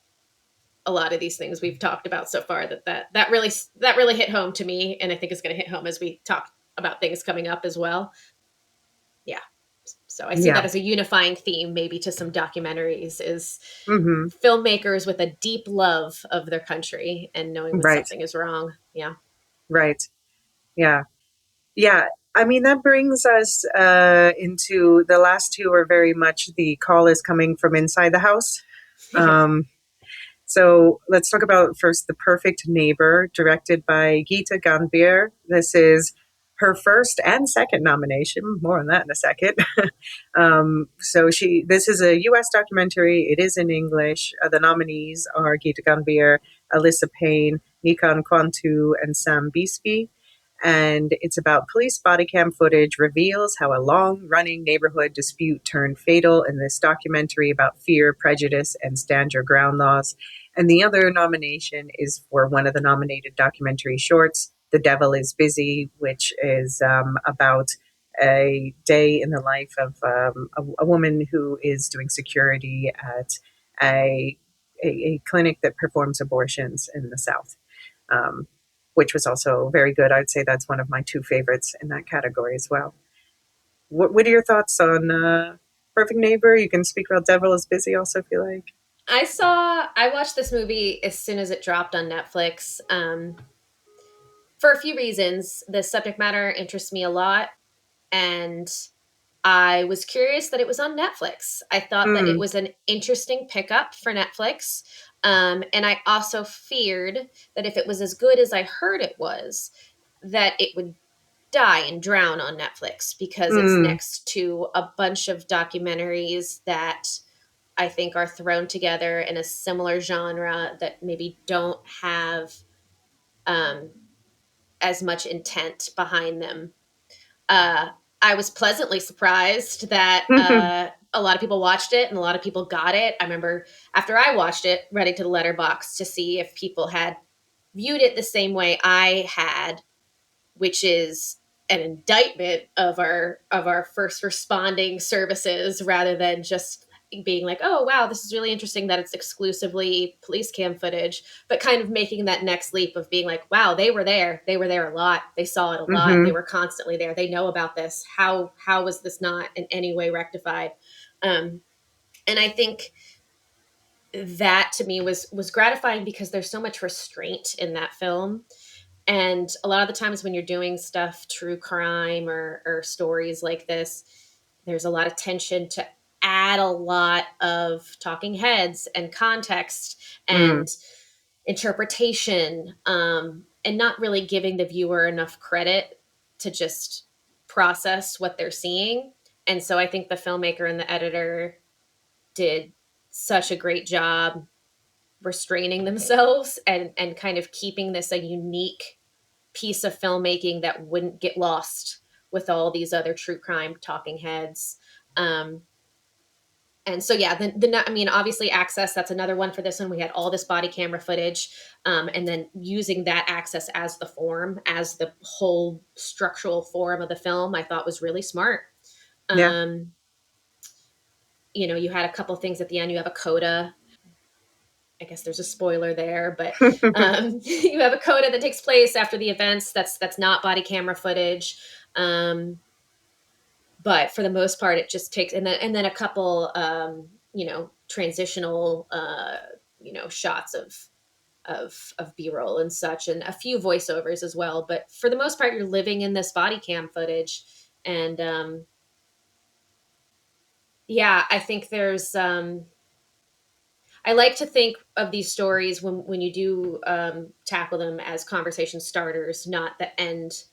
a lot of these things we've talked about so far that really hit home to me, and I think it's going to hit home as we talk about things coming up as well. Yeah. So I see that Yeah. as a unifying theme, maybe to some documentaries, is Hmm. filmmakers with a deep love of their country and knowing when Right. something is wrong. Yeah. Right. Yeah. Yeah. I mean, that brings us into the last two are very much the call is coming from inside the house. Yeah. Um, So let's talk about first The Perfect Neighbor, directed by Geeta Gandbir. This is her first and second nomination. More on that in a second. This is a U.S. documentary. It is in English. The nominees are Geeta Gandbir, Alyssa Payne, Nikan Kwantu, and Sam Beesby. And it's about police body cam footage reveals how a long running neighborhood dispute turned fatal in this documentary about fear, prejudice, and stand your ground laws. And the other nomination is for one of the nominated documentary shorts, The Devil is Busy, which is about a day in the life of a woman who is doing security at a, a clinic that performs abortions in the South, um, which was also very good. I'd say that's one of my two favorites in that category as well. What are your thoughts on Perfect Neighbor? You can speak about Devil is Busy also if you like. I watched this movie as soon as it dropped on Netflix, for a few reasons. The subject matter interests me a lot, and I was curious that it was on Netflix. I thought that it Mm, was an interesting pickup for Netflix. And I also feared that if it was as good as I heard it was, that it would die and drown on Netflix because it's mm, next to a bunch of documentaries that I think are thrown together in a similar genre that maybe don't have um, as much intent behind them. uh, I was pleasantly surprised that a lot of people watched it and a lot of people got it. I remember after I watched it, running to the letterbox to see if people had viewed it the same way I had, which is an indictment of our first responding services rather than just being like, oh wow, this is really interesting that it's exclusively police cam footage, but kind of making that next leap of being like, wow, they were there a lot, they saw it a lot, they mm-hmm, were constantly there, they know about this, how was this not in any way rectified? And I think that to me was gratifying because there's so much restraint in that film. And a lot of the times when you're doing stuff, true crime or stories like this, there's a lot of tension to add a lot of talking heads and context mm, and interpretation, and not really giving the viewer enough credit to just process what they're seeing. And so I think the filmmaker and the editor did such a great job restraining themselves and kind of keeping this a unique piece of filmmaking that wouldn't get lost with all these other true crime talking heads. Um, and so, yeah, I mean, obviously, access. That's another one for this one. We had all this body camera footage, and then using that access as the form, as the whole structural form of the film, I thought was really smart. yeah. Um, you had a couple things at the end. You have a coda. I guess there's a spoiler there, but you have a coda that takes place after the events. That's not body camera footage. Um, but for the most part, it just takes, and then a couple, transitional, shots of B-roll and such, and a few voiceovers as well. But for the most part, you're living in this body cam footage, and yeah, I think there's I like to think of these stories when you do tackle them as conversation starters, not the end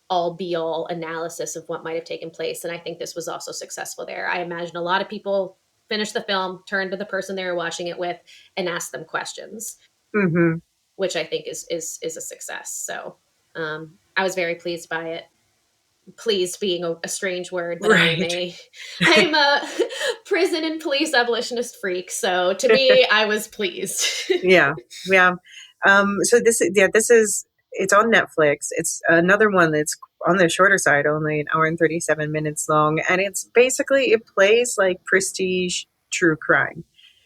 all be all analysis of what might have taken place. And I think this was also successful there. I imagine a lot of people finished the film, turned to the person they were watching it with, and asked them questions, Hmm. which I think is a success. So I was very pleased by it. Pleased being a strange word, but Right. I am a prison and police abolitionist freak. So to me, I was pleased. Yeah, yeah. So this is it's on Netflix. It's another one that's on the shorter side, only an hour and 37 minutes long, and it's basically it plays like prestige true crime.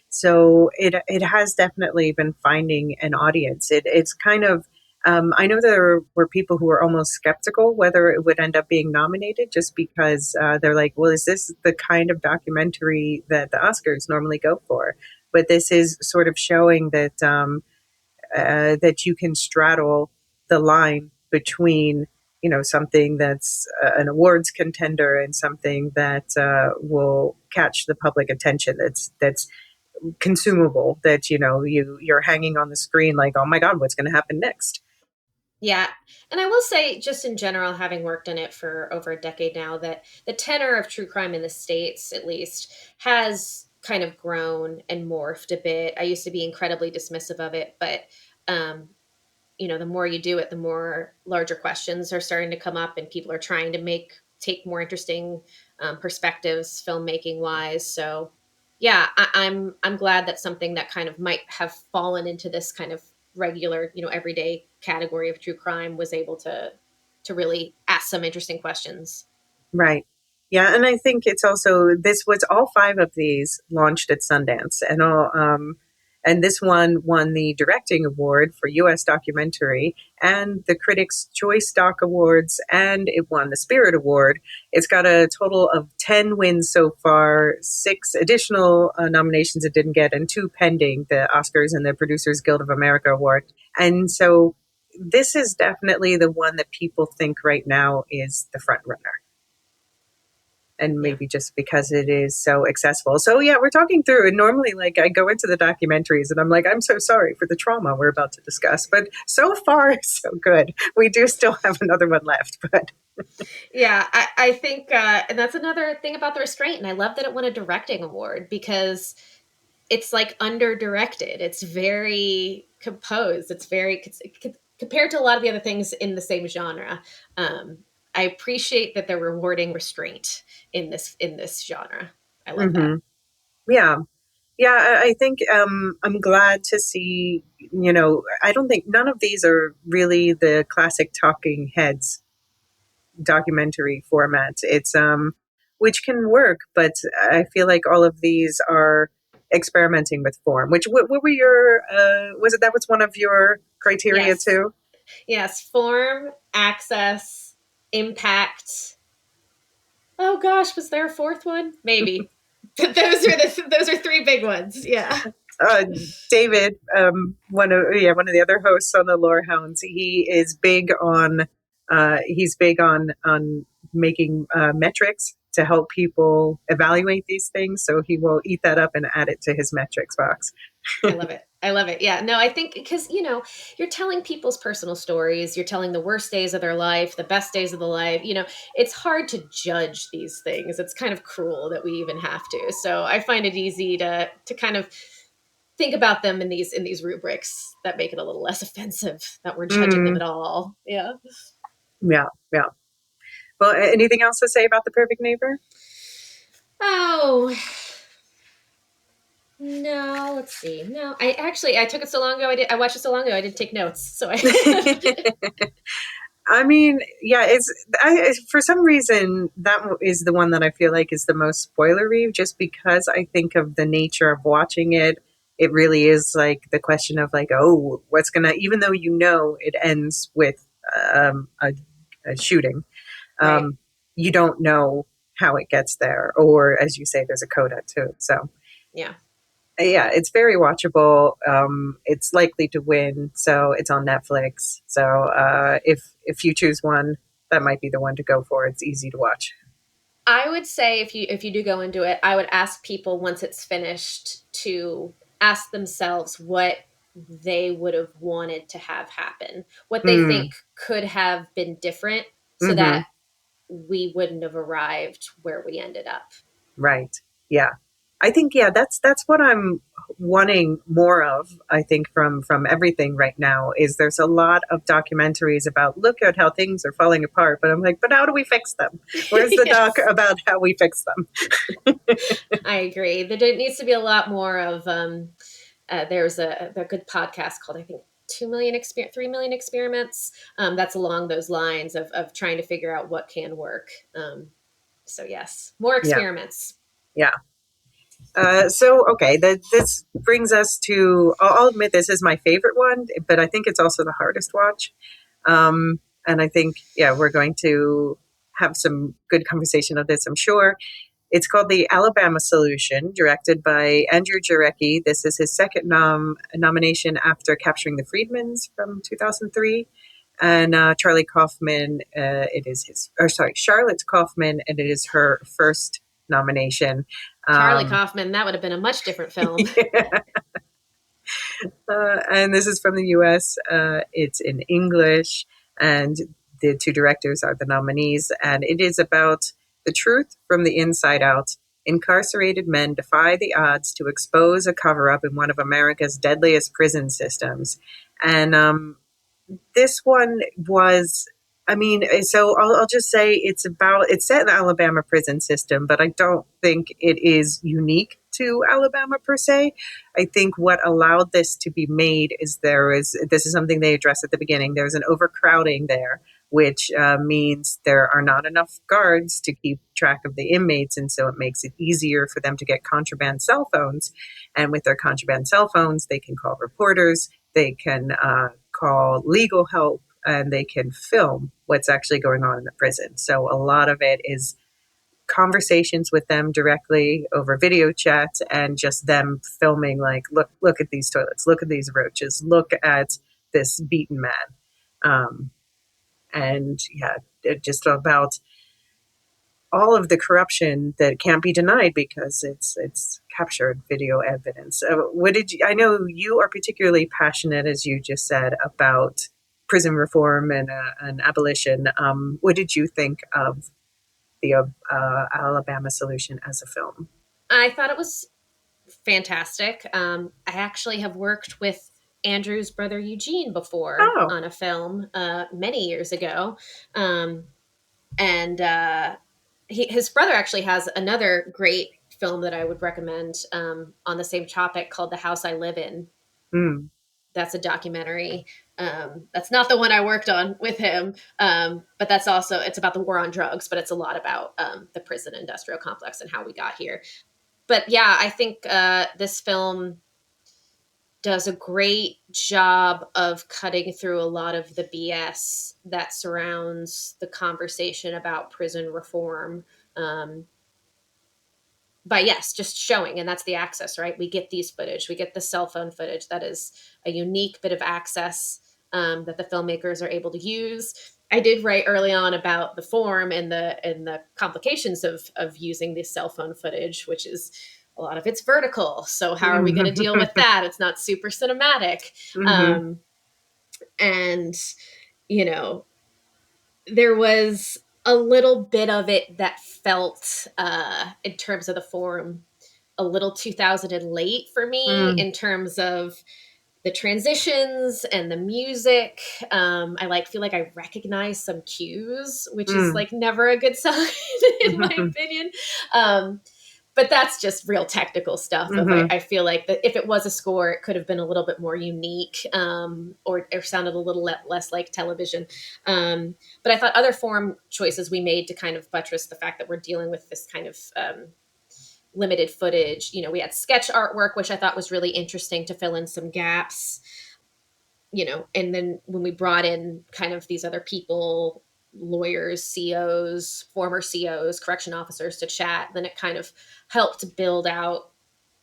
So it has definitely been finding an audience. It's kind of I know there were people who were almost skeptical whether it would end up being nominated, just because they're like, well, is this the kind of documentary that the Oscars normally go for? But this is sort of showing that that you can straddle the line between something that's an awards contender and something that will catch the public attention. That's consumable. That you're hanging on the screen like, oh my god, what's going to happen next? Yeah. And I will say, just in general, having worked in it for over a decade now, that the tenor of true crime in the States, at least, has kind of grown and morphed a bit. I used to be incredibly dismissive of it, but um, the more you do it, the more larger questions are starting to come up, and people are trying to take more interesting perspectives, filmmaking wise. So, yeah, I'm glad that something that kind of might have fallen into this kind of regular, everyday category of true crime was able to really ask some interesting questions. Right. Yeah, and I think it's also this was all five of these launched at Sundance, and this one won the directing award for U.S. documentary and the Critics' Choice Doc Awards, and it won the Spirit Award. It's got a total of 10 wins so far, six additional nominations it didn't get, and two pending, the Oscars and the Producers Guild of America Award. And so this is definitely the one that people think right now is the front runner, and Yeah. maybe just because it is so accessible. So yeah, we're talking through, and normally like I go into the documentaries and I'm like, I'm so sorry for the trauma we're about to discuss, but so far so good. We do still have another one left, but Yeah, I think, and that's another thing about the restraint. And I love that it won a directing award because it's like under directed. It's very composed. It's very compared to a lot of the other things in the same genre. Um, I appreciate that they're rewarding restraint in this genre. I love that. mm-hmm. Yeah. Yeah, I think I'm glad to see, I don't think none of these are really the classic talking heads documentary format. It's which can work, but I feel like all of these are experimenting with form. Which what were your was it that was one of your criteria Yes, too? yes. Form, access, impact. Oh gosh, was there a fourth one? Maybe. Those are three big ones. Yeah, uh, David, one of the other hosts on the Lorehounds, he is big on making metrics to help people evaluate these things. So he will eat that up and add it to his metrics box. I love it. I love it. Yeah. No, I think because, you're telling people's personal stories, you're telling the worst days of their life, the best days of the life. It's hard to judge these things. It's kind of cruel that we even have to. So I find it easy to kind of think about them in these rubrics that make it a little less offensive that we're judging them Mm, at all. Yeah. yeah, yeah. Well, anything else to say about The Perfect Neighbor? Oh, no, let's see. No, I took it so long ago. I watched it so long ago. I didn't take notes. So I I mean, yeah, for some reason that is the one that I feel like is the most spoilery, just because I think of the nature of watching it. It really is like the question of like, oh, what's gonna, even though it ends with a shooting, right. um, you don't know how it gets there. Or as you say, there's a coda too. So Yeah. yeah, it's very watchable. It's likely to win, so it's on Netflix. So if you choose one, that might be the one to go for. It's easy to watch. I would say if you do go into it, I would ask people once it's finished to ask themselves what they would have wanted to have happen, what they think Mm, could have been different so that hmm. we wouldn't have arrived where we ended up. Right. Yeah. I think yeah, that's what I'm wanting more of. I think from everything right now is there's a lot of documentaries about look at how things are falling apart, but I'm like, but how do we fix them? Where's the doc Yes, about how we fix them? I agree. There needs to be a lot more of. There's a good podcast called I think 3 million experiments. That's along those lines of trying to figure out what can work. So yes, more Yeah. experiments. Yeah. So okay, this brings us to. I'll admit this is my favorite one, but I think it's also the hardest watch. And I think yeah, we're going to have some good conversation of this. I'm sure. It's called The Alabama Solution, directed by Andrew Jarecki. This is his second nomination after Capturing the Freedmans from 2003. And Charlie Kaufman, it is his, or sorry, Charlotte Kaufman, and it is her first nomination. Charlie Um, Kaufman, that would have been a much different film. and this is from the US. It's in English, and the two directors are the nominees. And it is about the truth from the inside out. Incarcerated men defy the odds to expose a cover up in one of America's deadliest prison systems. And this one was, I mean, so I'll just say it's set in the Alabama prison system, but I don't think it is unique to Alabama per se. I think what allowed this to be made is this is something they address at the beginning. There's an overcrowding there, which means there are not enough guards to keep track of the inmates. And so it makes it easier for them to get contraband cell phones. And with their contraband cell phones, they can call reporters, they can call legal help, and they can film what's actually going on in the prison. So a lot of it is conversations with them directly over video chat and just them filming like look at these toilets, look at these roaches, look at this beaten man. And yeah, just about all of the corruption that can't be denied because it's captured video evidence. What did you? I know you are particularly passionate, as you just said, about prison reform and abolition. What did you think of the Alabama Solution as a film? I thought it was fantastic. I actually have worked with Andrew's brother Eugene before Oh, on a film many years ago. Um, and his brother actually has another great film that I would recommend on the same topic called The House I Live In. mm, That's a documentary. That's not the one I worked on with him, but that's also it's about the war on drugs, but it's a lot about the prison industrial complex and how we got here. But yeah, I think this film does a great job of cutting through a lot of the BS that surrounds the conversation about prison reform. Um, but yes, just showing, and that's the access, right? We get these footage, we get the cell phone footage. That is a unique bit of access that the filmmakers are able to use. I did write early on about the form and the complications of using the cell phone footage, which is a lot of it's vertical. So how are we going to deal with that? It's not super cinematic, mm-hmm, um, and you know there was a little bit of it that felt in terms of the form a little 2000 and late for me mm, in terms of the transitions and the music. I feel like I recognize some cues, which is mm, like never a good sign in my mm-hmm, opinion. But that's just real technical stuff. Of mm-hmm, I feel like that if it was a score, it could have been a little bit more unique, or sounded a little less like television. But I thought other form choices we made to kind of buttress the fact that we're dealing with this kind of limited footage. We had sketch artwork, which I thought was really interesting to fill in some gaps. And then when we brought in kind of these other people lawyers, COs, former COs, correction officers to chat. Then it kind of helped build out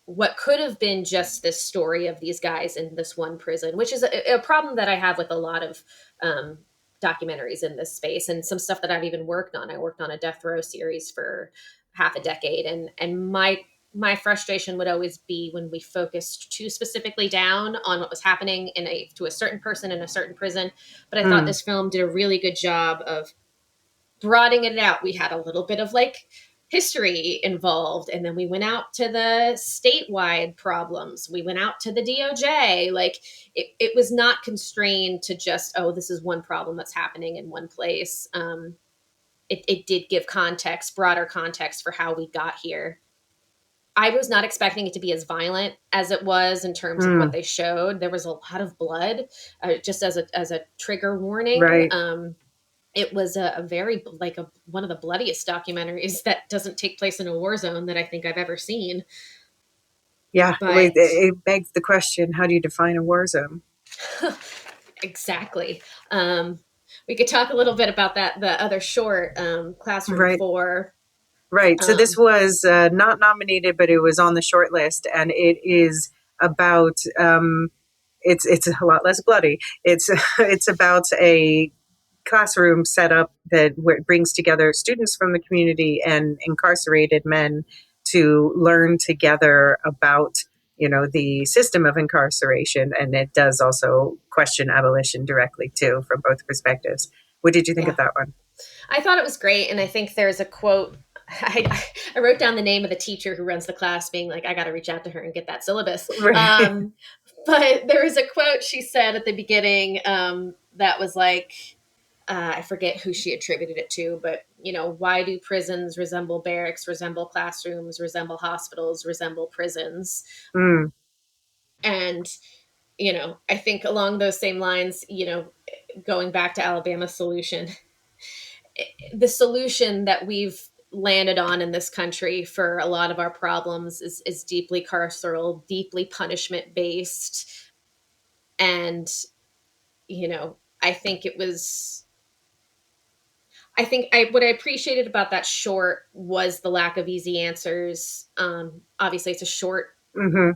what could have been just this story of these guys in this one prison, which is a problem that I have with a lot of um, documentaries in this space, and some stuff that I've even worked on. I worked on a death row series for half a decade, and my frustration would always be when we focused too specifically down on what was happening to a certain person in a certain prison. But I thought Mm, this film did a really good job of broadening it out. We had a little bit of like history involved, and then we went out to the statewide problems. We went out to the DOJ. Like it was not constrained to just, oh, this is one problem that's happening in one place. It did give context, broader context for how we got here. I was not expecting it to be as violent as it was in terms of what mm, they showed. There was a lot of blood, just as a trigger warning. right. It was a very like one of the bloodiest documentaries that doesn't take place in a war zone that I think I've ever seen. Yeah, But it begs the question, how do you define a war zone? exactly, um, we could talk a little bit about that. The other short, Classroom Right. Four. Right. So this Um, was not nominated, but it was on the short list, and it is about. It's a lot less bloody. It's it's about a classroom setup that brings together students from the community and incarcerated men to learn together about the system of incarceration, and it does also question abolition directly too from both perspectives. What did you think of yeah, that one? I thought it was great, and I think there's a quote. I wrote down the name of the teacher who runs the class, being like, I got to reach out to her and get that syllabus. Right. But there was a quote she said at the beginning that was like, I forget who she attributed it to, but why do prisons resemble barracks, resemble classrooms, resemble hospitals, resemble prisons? Mm, And I think along those same lines, going back to Alabama's solution, the solution that we've landed on in this country for a lot of our problems is deeply carceral, deeply punishment based. And, I think it was, what I appreciated about that short was the lack of easy answers. Obviously, it's a short, hmm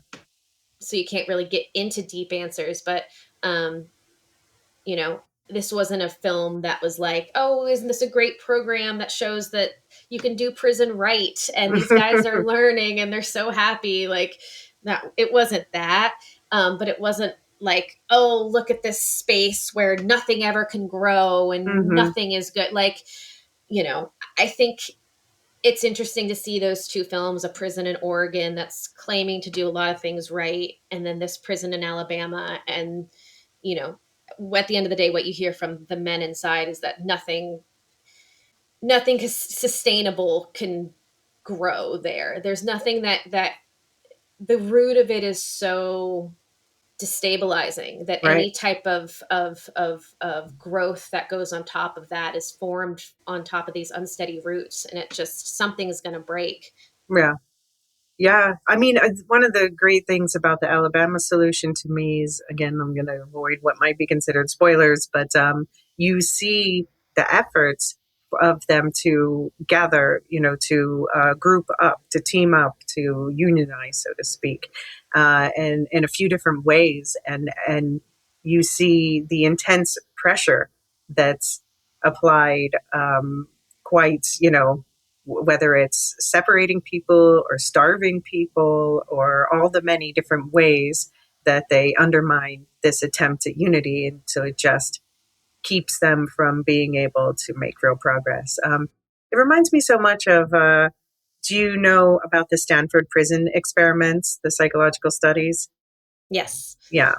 so you can't really get into deep answers, but um, you know, this wasn't a film that was like, oh, isn't this a great program that shows that you can do prison right and these guys are learning and they're so happy. Like that, it wasn't that. But it wasn't like, oh, look at this space where nothing ever can grow and hmm nothing is good. Like, I think it's interesting to see those two films, a prison in Oregon that's claiming to do a lot of things right, and then this prison in Alabama. And, you know, at the end of the day, what you hear from the men inside is that nothing sustainable can grow there. There's nothing that the root of it is so destabilizing that Right. any type of growth that goes on top of that is formed on top of these unsteady roots, and it just something is going to break. Yeah. Yeah, I mean, one of the great things about the Alabama solution to me is, again, I'm going to avoid what might be considered spoilers, but you see the efforts of them to gather, to group up, to team up, to unionize, so to speak, and in a few different ways, and you see the intense pressure that's applied, quite, whether it's separating people or starving people or all the many different ways that they undermine this attempt at unity. And so it just keeps them from being able to make real progress. It reminds me so much of do you know about the Stanford prison experiments, the psychological studies? Yes. Yeah,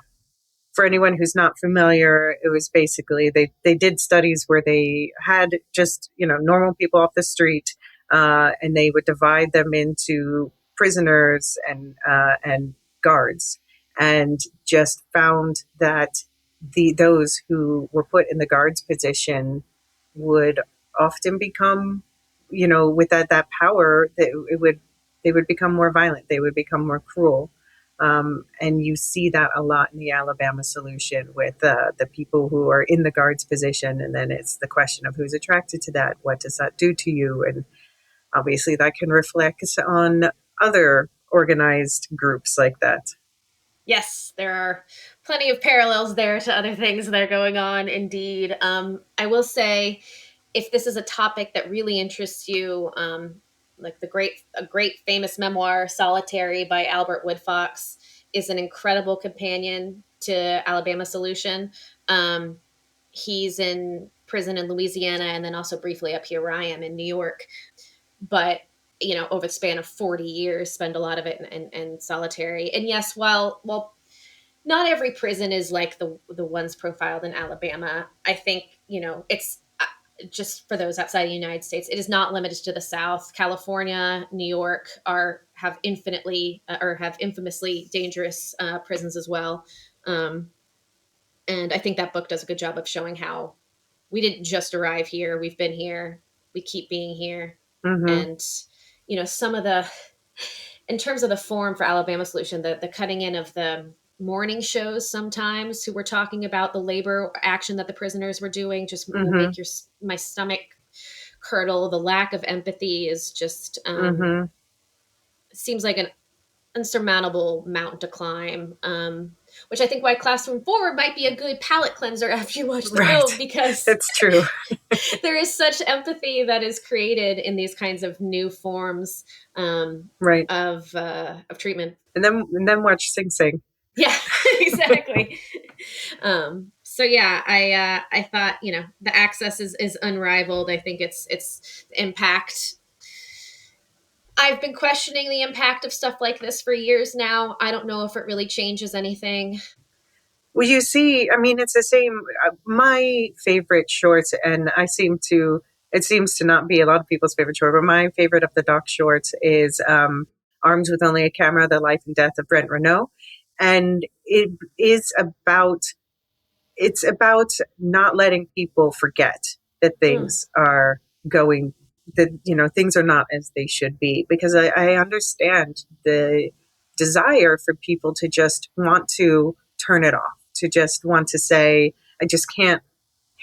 for anyone who's not familiar, it was basically they did studies where they had just normal people off the street, and they would divide them into prisoners and guards, and just found that those who were put in the guards position would often become, with that power, that it would they would become more violent, they would become more cruel, And you see that a lot in the Alabama solution with the people who are in the guards position. And then it's the question of who's attracted to that. What does that do to you? And obviously that can reflect on other organized groups like that. Yes, there are plenty of parallels there to other things that are going on. Indeed, I will say, if this is a topic that really interests you, like a great famous memoir, "Solitary" by Albert Woodfox, is an incredible companion to Alabama Solution. Um, he's in prison in Louisiana, and then also briefly up here where I am in New York. But over the span of 40 years, spend a lot of it in solitary. And yes, while not every prison is like the ones profiled in Alabama. I think it's just for those outside the United States. It is not limited to the South. California, New York have infinitely or have infamously dangerous prisons as well. Um, and I think that book does a good job of showing how we didn't just arrive here. We've been here. We keep being here. Mm-hmm. And some of the in terms of the form for Alabama Solution, the cutting in of the morning shows sometimes who were talking about the labor action that the prisoners were doing just will Mm-hmm. make my stomach curdle. The lack of empathy is just Mm-hmm. seems like an unsurmountable mountain to climb. Which I think why Classroom Forward might be a good palate cleanser after you watch the Right. film, because It's true. there is such empathy that is created in these kinds of new forms Right. of treatment. And then watch Sing Sing. Yeah, exactly. So yeah, I thought the access is unrivaled. I think it's the impact. I've been questioning the impact of stuff like this for years now. I don't know if it really changes anything. Well, you see, I mean, it's the same. My favorite shorts, and it seems to not be a lot of people's favorite short, but my favorite of the doc shorts is Armed with Only a Camera, The Life and Death of Brent Renault. And is about it's about not letting people forget that Mm, things are going that things are not as they should be, because I understand the desire for people to just want to turn it off, to just want to say I just can't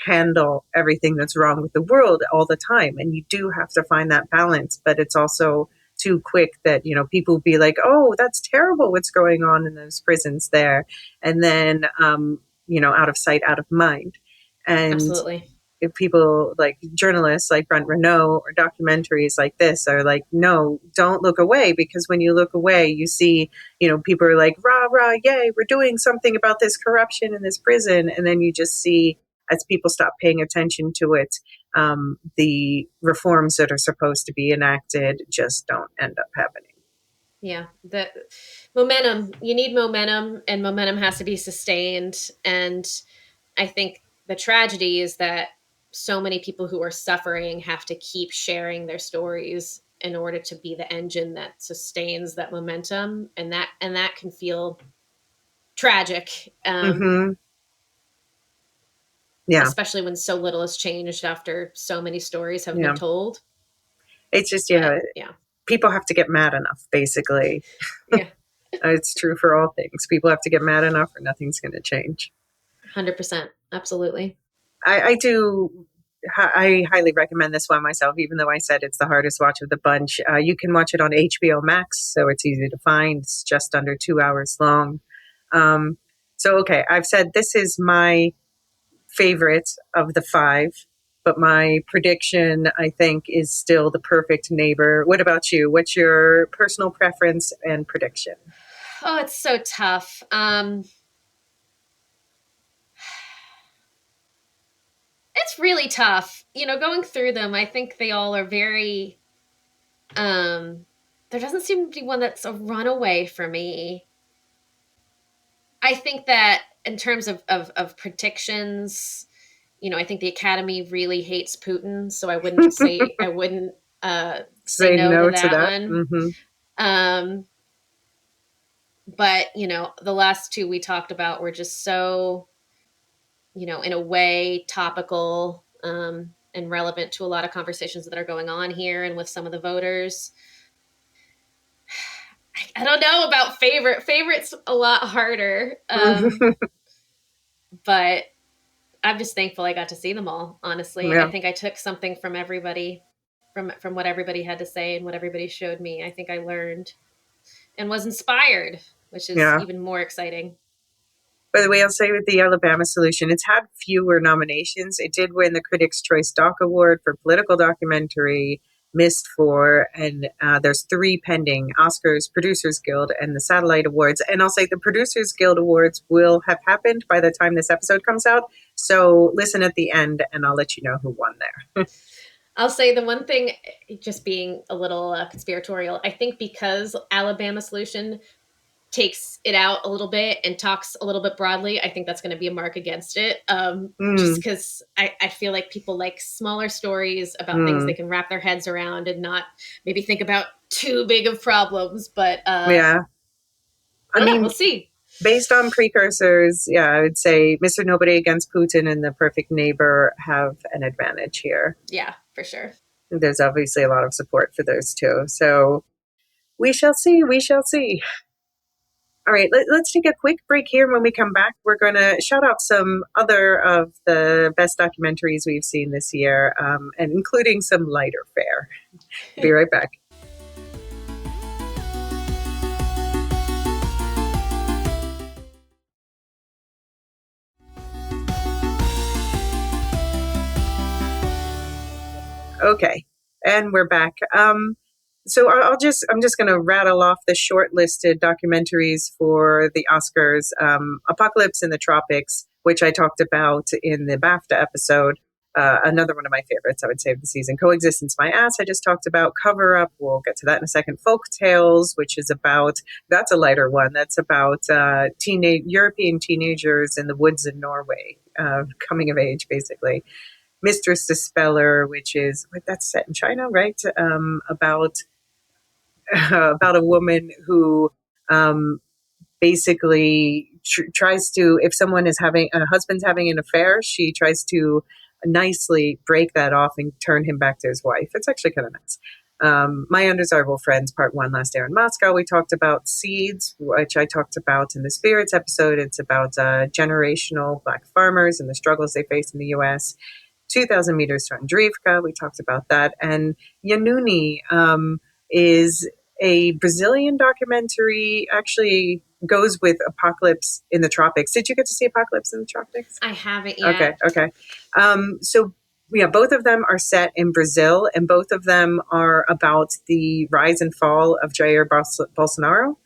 handle everything that's wrong with the world all the time, and you do have to find that balance. But it's also too quick that people be like, oh, that's terrible what's going on in those prisons there, and then out of sight out of mind. And absolutely. if people like journalists like Brent Renault or documentaries like this are like, no, don't look away, because when you look away, you see, people are like, rah, rah, yay, we're doing something about this corruption in this prison. And then you just see, as people stop paying attention to it, the reforms that are supposed to be enacted just don't end up happening. Yeah, the momentum. You need momentum, and momentum has to be sustained. And I think the tragedy is that so many people who are suffering have to keep sharing their stories in order to be the engine that sustains that momentum, and that can feel tragic, Mm-hmm. Yeah. especially when so little has changed after so many stories have been Yeah. told. It's just, But yeah, people have to get mad enough, basically. yeah, It's true for all things. People have to get mad enough or nothing's going to change. 100%, absolutely. I do. I highly recommend this one myself, even though I said it's the hardest watch of the bunch. You can watch it on HBO Max, so it's easy to find. It's just under 2 hours long. Um, so, okay, I've said this is my favorite of the five, but my prediction, I think, is still The Perfect Neighbor. What about you? What's your personal preference and prediction? Oh, it's so tough. It's really tough. Going through them, I think they all are very there doesn't seem to be one that's a runaway for me. I think that in terms of predictions, I think the Academy really hates Putin, so I wouldn't say Say no to no to that that. one. Mm-hmm. Um but the last two we talked about were just so, in a way topical and relevant to a lot of conversations that are going on here and with some of the voters. I don't know about favorite. Favorite's a lot harder. But I'm just thankful I got to see them all. Honestly, I Yeah, think I took something from everybody, from what everybody had to say and what everybody showed me. I think I learned and was inspired, which is yeah. even more exciting. By the way, I'll say with the Alabama Solution, it's had fewer nominations. It did win the Critics' Choice Doc Award for political documentary, missed four, and there's three pending: Oscars, Producers Guild, and the Satellite Awards. And I'll say the Producers Guild Awards will have happened by the time this episode comes out. So listen at the end, and I'll let you know who won there. I'll say the one thing, just being a little conspiratorial, I think because Alabama Solution takes it out a little bit and talks a little bit broadly, I think that's going to be a mark against it. Just Mm, because I feel like people like smaller stories about things they mm, can wrap their heads around and not maybe think about too big of problems. But yeah. I I don't know. We'll mean, see. based on precursors, yeah, I would say Mr. Nobody Against Putin and The Perfect Neighbor have an advantage here. Yeah, for sure. There's obviously a lot of support for those two. So we shall see. We shall see. All right, let's take a quick break here. When we come back, we're going to shout out some other of the best documentaries we've seen this year, and including some lighter fare. Be right back. Okay, and we're back. So I'm just going to rattle off the shortlisted documentaries for the Oscars. Apocalypse in the Tropics, which I talked about in the BAFTA episode. Another one of my favorites, I would say, of the season. Coexistence, My Ass, I just talked about. Cover Up, we'll get to that in a second. Folk Tales, which is about, that's a lighter one. That's about European teenagers in the woods in Norway, coming of age, basically. Mistress Dispeller, which is that's set in China, right? About about a woman who um, basically tries to, if someone is having a husband's having an affair, she tries to nicely break that off and turn him back to his wife. It's actually kind of nice. My Undesirable Friends, Part One, Last Air in Moscow. We talked about Seeds, which I talked about in the Spirits episode. It's about generational Black farmers and the struggles they face in the U.S. 2,000 meters to Andrivka. We talked about that. And Yanuni is a Brazilian documentary, actually goes with Apocalypse in the Tropics. Did you get to see Apocalypse in the Tropics? I haven't Okay, yet. okay. So, yeah, both of them are set in Brazil, and both of them are about the rise and fall of Jair Bolsonaro.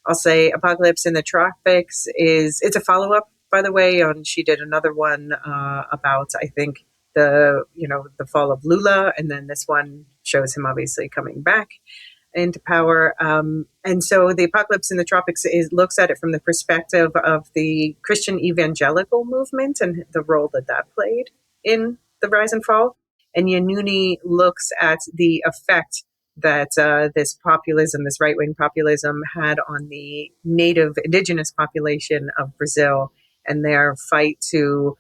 I'll say Apocalypse in the Tropics is, it's a follow up, by the way, on, she did another one about, I think, the fall of Lula, and then this one shows him obviously coming back into power. And so the Apocalypse in the Tropics looks at it from the perspective of the Christian evangelical movement and the role that that played in the rise and fall. And Yanuni looks at the effect that this populism, this right wing populism, had on the native indigenous population of Brazil and their fight to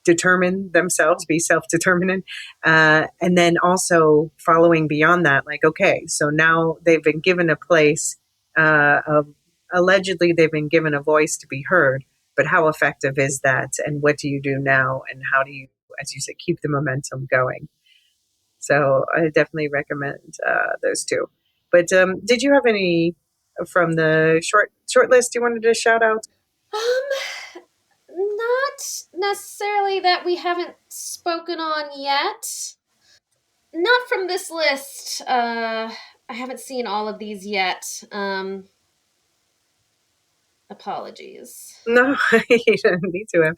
determine themselves, be self-determinant, and then also following beyond that, like, okay, so now they've been given a place, allegedly they've been given a voice to be heard, but how effective is that, and what do you do now, and how do you, as you said, keep the momentum going? So I definitely recommend those two. But did you have any from the short list you wanted to shout out? Not necessarily that we haven't spoken on yet. Not from this list. I haven't seen all of these yet. Apologies. No, you don't need to have.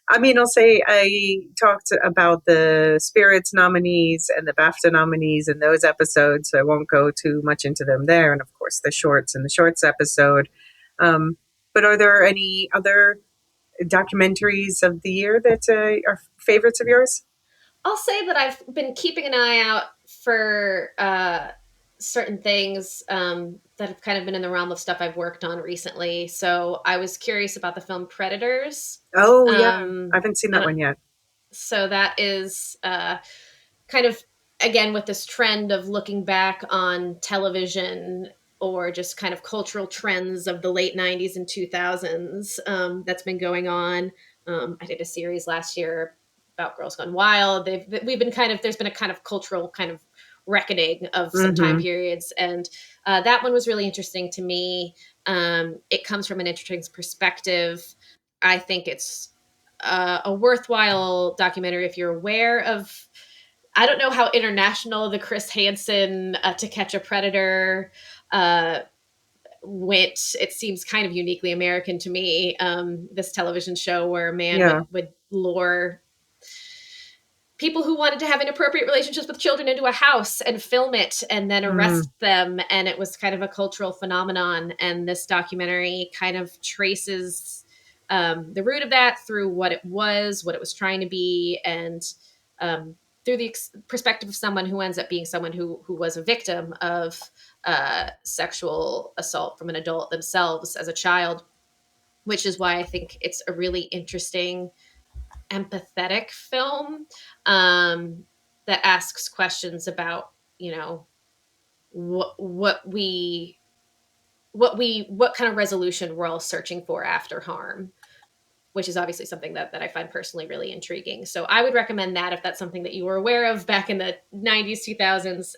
I mean, I'll say I talked about the Spirits nominees and the BAFTA nominees in those episodes, so I won't go too much into them there. And of course, the shorts in the shorts episode. Um, but are there any other documentaries of the year that are favorites of yours? I'll say that I've been keeping an eye out for certain things that have kind of been in the realm of stuff I've worked on recently. So I was curious about the film Predators. Oh, yeah. I Um, haven't seen I that don't, one yet. so that is kind of again, with this trend of looking back on television or just kind of cultural trends of the late 90s and 2000s, that's been going on. I did a series last year about Girls Gone Wild. We've been kind of, there's been a kind of cultural kind of reckoning of some time Mm-hmm. periods. And that one was really interesting to me. It comes from an interesting perspective. I think it's a worthwhile documentary if you're aware of. I don't know how international the Chris Hansen To Catch a Predator uh, went. It seems kind of uniquely American to me. This television show where a man Yeah. would lure people who wanted to have inappropriate relationships with children into a house and film it and then Mm. arrest them. And it was kind of a cultural phenomenon. And this documentary kind of traces the root of that through what it was trying to be, and through the perspective of someone who ends up being someone who was a victim of sexual assault from an adult themselves as a child, which is why I think it's a really interesting empathetic film that asks questions about, you know, what kind of resolution we're all searching for after harm, which is obviously something that I find personally really intriguing. So I would recommend that if that's something that you were aware of back in the 90s, 2000s.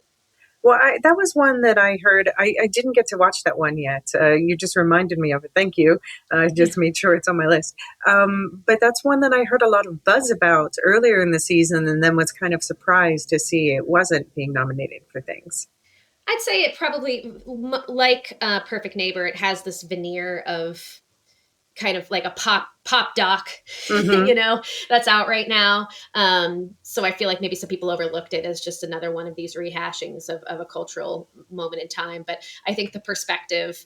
Well, that was one that I heard. I didn't get to watch that one yet. You just reminded me of it. Thank you. I Yeah. just made sure it's on my list. But that's one that I heard a lot of buzz about earlier in the season, and then was kind of surprised to see it wasn't being nominated for things. I'd say it probably, like Perfect Neighbor, it has this veneer of kind of like a pop doc, Mm-hmm. that's out right now. So I feel like maybe some people overlooked it as just another one of these rehashings of a cultural moment in time. But I think the perspective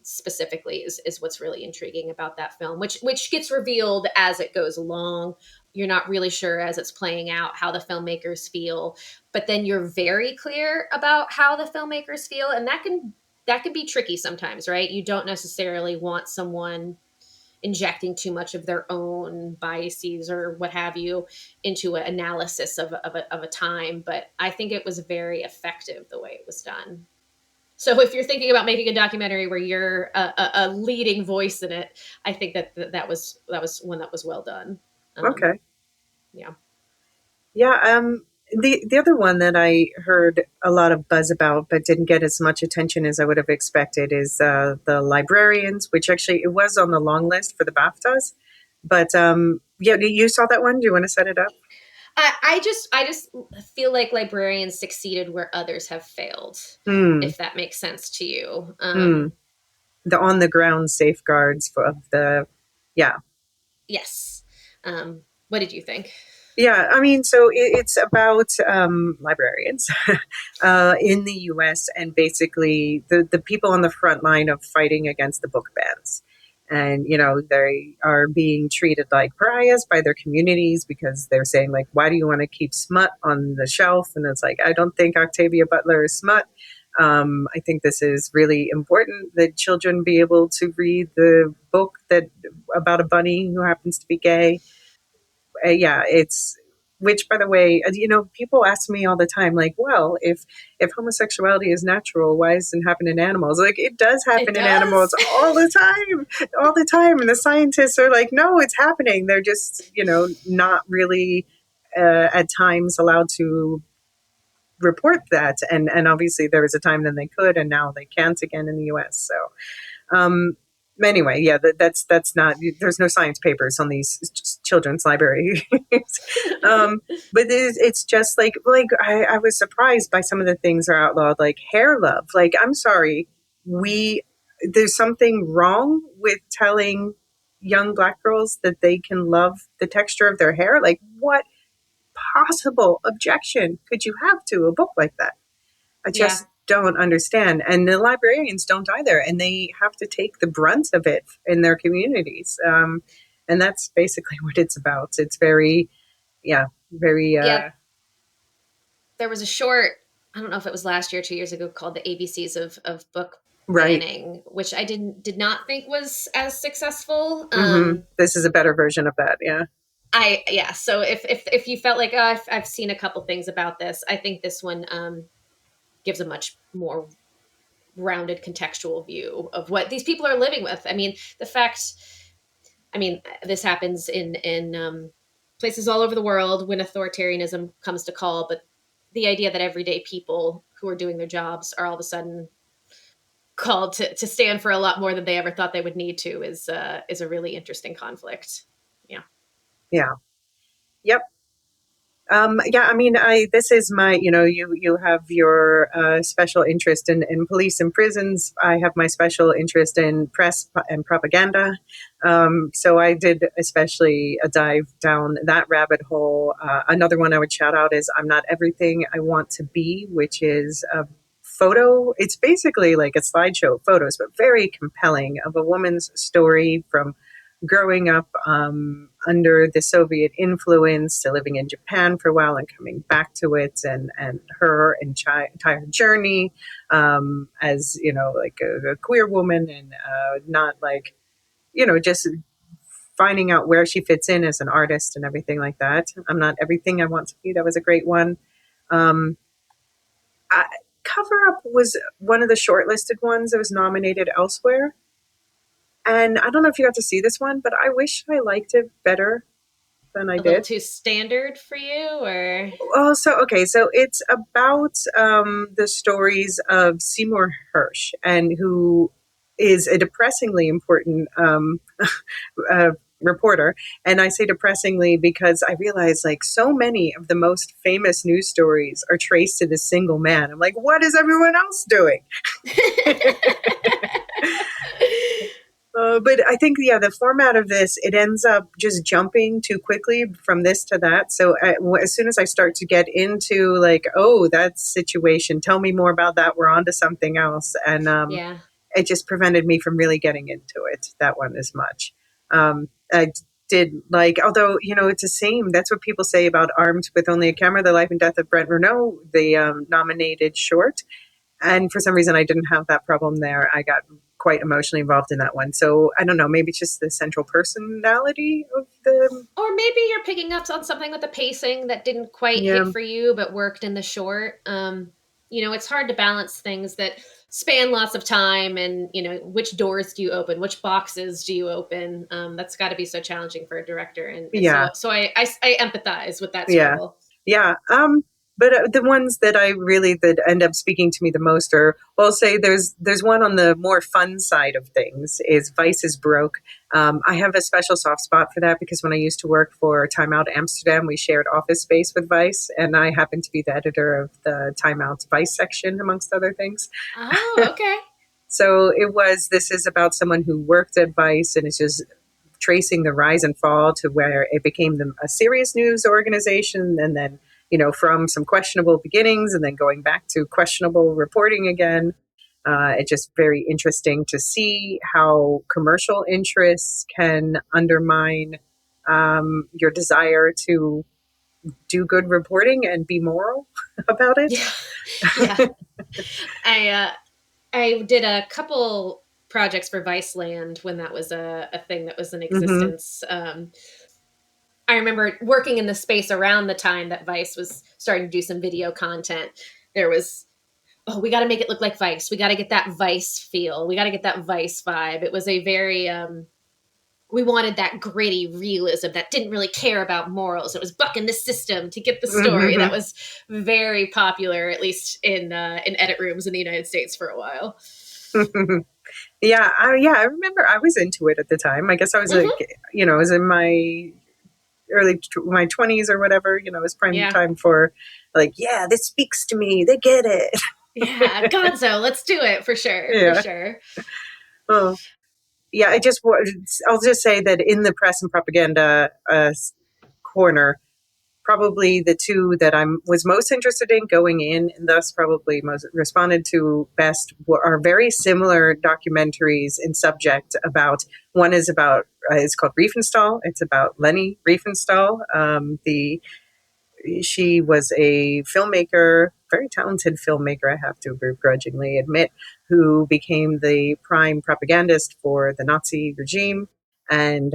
specifically is what's really intriguing about that film, which gets revealed as it goes along. You're not really sure as it's playing out how the filmmakers feel, but then you're very clear about how the filmmakers feel, and that can be tricky sometimes, right? You don't necessarily want someone injecting too much of their own biases or what have you into an analysis of a time. But I think it was very effective the way it was done. So if you're thinking about making a documentary where you're a leading voice in it, I think that was one that was well done. Um, Okay. yeah. Yeah. The other one that I heard a lot of buzz about, but didn't get as much attention as I would have expected, is the Librarians, which actually it was on the long list for the BAFTAs. But yeah, you saw that one. Do you want to set it up? I just feel like librarians succeeded where others have failed, Hmm. if that makes sense to you. Hmm. The on the ground safeguards of the, yeah. Yes. What did you think? Yeah, I mean, so it's about librarians in the U.S. and basically the people on the front line of fighting against the book bans. And, they are being treated like pariahs by their communities because they're saying, like, why do you want to keep smut on the shelf? And it's like, I don't think Octavia Butler is smut. I think this is really important that children be able to read the book that about a bunny who happens to be gay. Yeah, it's, which, by the way, people ask me all the time, like, well, if homosexuality is natural, why doesn't it happen in animals? Like, it does It happen in animals does. all the time, and the scientists are like, no, it's happening. They're just not really at times allowed to report that, and obviously there was a time then they could, and now they can't again in the U.S. So anyway, yeah, that's not. There's no science papers on these children's libraries, but it's just like I was surprised by some of the things are outlawed, like hair love. Like, I'm sorry, we there's something wrong with telling young black girls that they can love the texture of their hair. Like, what possible objection could you have to a book like that? I Yeah. just don't understand. And the librarians don't either. And they have to take the brunt of it in their communities. And that's basically what it's about. It's very, yeah, very, Yeah. There was a short, I don't know if it was last year or 2 years ago, called The ABCs of Book right. Banning, which I did not think was as successful. Mm-hmm. This is a better version of that. Yeah. Yeah. So if you felt like, oh, I've seen a couple things about this, I think this one gives a much more rounded contextual view of what these people are living with. I mean, the fact, I mean, this happens in places all over the world when authoritarianism comes to call, but the idea that everyday people who are doing their jobs are all of a sudden called to stand for a lot more than they ever thought they would need to is a really interesting conflict. Yeah. Yeah. Yep. Yeah, I mean, this is my, you have your special interest in police and prisons. I have my special interest in press and propaganda. So I did especially a dive down that rabbit hole. Another one I would shout out is I'm Not Everything I Want to Be, which is a photo. It's basically like a slideshow of photos, but very compelling, of a woman's story from growing up under the Soviet influence to living in Japan for a while and coming back to it, and her entire journey as, like a queer woman, and not like, just finding out where she fits in as an artist and everything like that. I'm Not Everything I Want to Be. That was a great one. Um, I, Cover Up was one of the shortlisted ones that was nominated elsewhere. And I don't know if you got to see this one, but I wish I liked it better than I A little did. too standard for you, or Oh, so okay, so it's about the stories of Seymour Hersh, and who is a depressingly important uh, reporter. And I say depressingly because I realize like so many of the most famous news stories are traced to this single man. I'm like, what is everyone else doing? But I think, yeah, the format of this, it ends up just jumping too quickly from this to that. So as soon as I start to get into like, oh, that situation, tell me more about that, we're on to something else. And yeah. it just prevented me from really getting into it, that one, as much. I did like, although, it's the same. That's what people say about Armed with Only a Camera, The Life and Death of Brent Renault, the nominated short. And for some reason, I didn't have that problem there. I got quite emotionally involved in that one. So I don't know, maybe it's just the central personality of the. Or maybe you're picking up on something with the pacing that didn't quite Yeah, hit for you, but worked in the short. It's hard to balance things that span lots of time, and which doors do you open, which boxes do you open. That's got to be so challenging for a director, and yeah, so I empathize with that yeah, struggle. yeah. But the ones that I really that end up speaking to me the most are, well, I'll say there's one on the more fun side of things is Vice is Broke. I have a special soft spot for that because when I used to work for Time Out Amsterdam, we shared office space with Vice, and I happened to be the editor of the Time Out's Vice section, amongst other things. Oh, okay. So this is about someone who worked at Vice and is just tracing the rise and fall to where it became a serious news organization, and then, from some questionable beginnings and then going back to questionable reporting again. It's just very interesting to see how commercial interests can undermine your desire to do good reporting and be moral about it. Yeah, yeah. I did a couple projects for Viceland when that was a thing that was in Mm-hmm. existence. I remember working in the space around the time that Vice was starting to do some video content. There was, oh, we got to make it look like Vice. We got to get that Vice feel. We got to get that Vice vibe. It was a very, we wanted that gritty realism that didn't really care about morals. It was bucking the system to get the story. That Mm-hmm. was very popular, at least in edit rooms in the United States for a while. Yeah, I remember I was into it at the time. I guess I was like, Mm-hmm. I was in my my 20s or whatever. It was prime Yeah. time for like, yeah, this speaks to me. They get it. Yeah, Gonzo, let's do it for sure, for Yeah. sure. Oh, yeah. I'll just say that in the press and propaganda corner, probably the two that I was most interested in going in, and thus probably most responded to best, are very similar documentaries in subject. About one is about it's called Riefenstahl. It's about Leni Riefenstahl. The She was a filmmaker, very talented filmmaker, I have to begrudgingly admit, who became the prime propagandist for the Nazi regime. And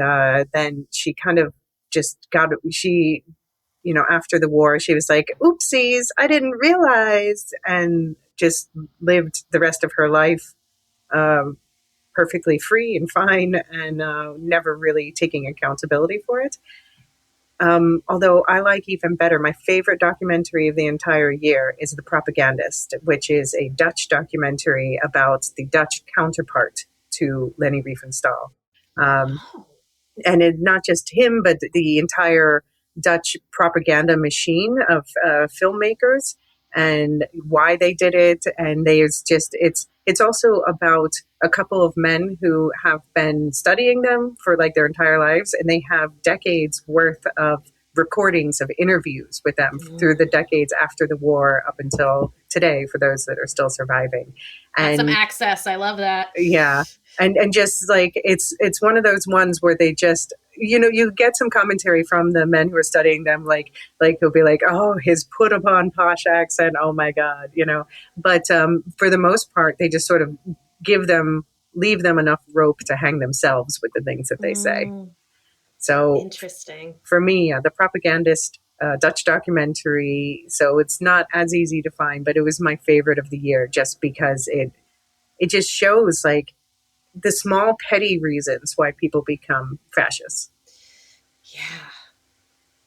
then she kind of just got, she, after the war, she was like, oopsies, I didn't realize, and just lived the rest of her life um, perfectly free and fine, and never really taking accountability for it. Although I like even better, my favorite documentary of the entire year is The Propagandist, which is a Dutch documentary about the Dutch counterpart to Leni Riefenstahl. Um, Oh. and not just him, but the entire Dutch propaganda machine of filmmakers and why they did it. And it's also about a couple of men who have been studying them for like their entire lives, and they have decades worth of recordings of interviews with them through the Mm. decades after the war up until today for those that are still surviving. That's some And access. I love that. yeah, and just like it's one of those ones where they just, you get some commentary from the men who are studying them, like he'll be like, oh, his put upon posh accent, oh my god, but for the most part they just sort of give them leave them enough rope to hang themselves with the things that they say. Mm, So interesting. for me, The Propagandist, Dutch documentary, so it's not as easy to find, but it was my favorite of the year just because it just shows like the small petty reasons why people become fascists. Yeah.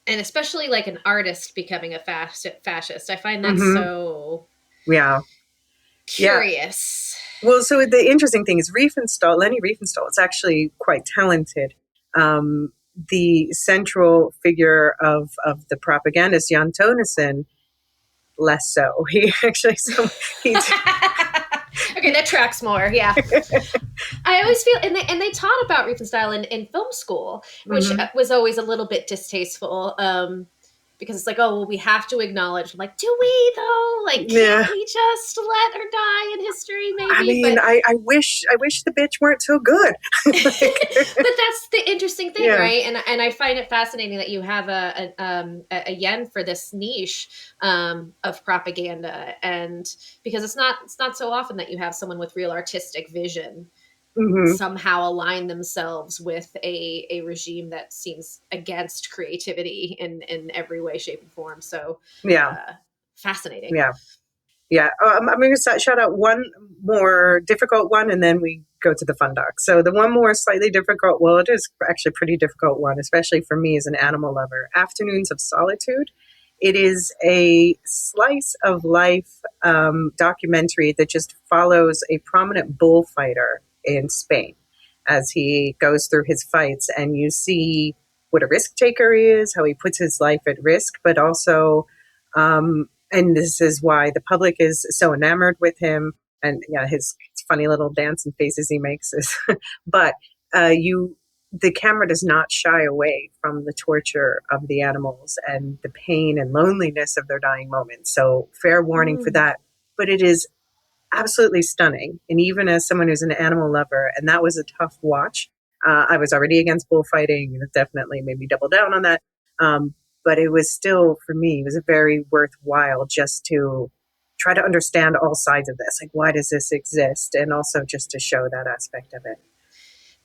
And especially like an artist becoming a fascist. I find that Mm-hmm. so Yeah, yeah. curious. Well, so the interesting thing is Leni Riefenstahl is actually quite talented. The central figure of the propagandist, Jan Tonissen, less so. He actually, he, Okay, that tracks more. Yeah. I always feel, and they taught about Riefenstahl in film school, which mm-hmm. was always a little bit distasteful. Because it's like, oh, well, we have to acknowledge. I'm like, do we though? Like, Yeah. can't we just let her die in history, I maybe? mean, But I wish the bitch weren't so good. but Like, that's the interesting thing, yeah. right? And I find it fascinating that you have a yen for this niche of propaganda, and because it's not so often that you have someone with real artistic vision Mm-hmm. somehow align themselves with a regime that seems against creativity in every way, shape, and form. So Yeah. uh, fascinating. Yeah. Yeah, I'm going to shout out one more difficult one, and then we go to the fun doc. So the one more slightly difficult, well, it is actually a pretty difficult one, especially for me as an animal lover. Afternoons of Solitude. It is a slice of life documentary that just follows a prominent bullfighter in Spain as he goes through his fights, and you see what a risk taker he is, how he puts his life at risk, but also and this is why the public is so enamored with him, and yeah, his funny little dance and faces he makes is but you the camera does not shy away from the torture of the animals and the pain and loneliness of their dying moments, so fair warning for Mm. that. But it is absolutely stunning. And even as someone who's an animal lover, and that was a tough watch. I was already against bullfighting, and it definitely made me double down on that. Um, but it was still, for me, it was very worthwhile just to try to understand all sides of this. Like, why does this exist? And also just to show that aspect of it.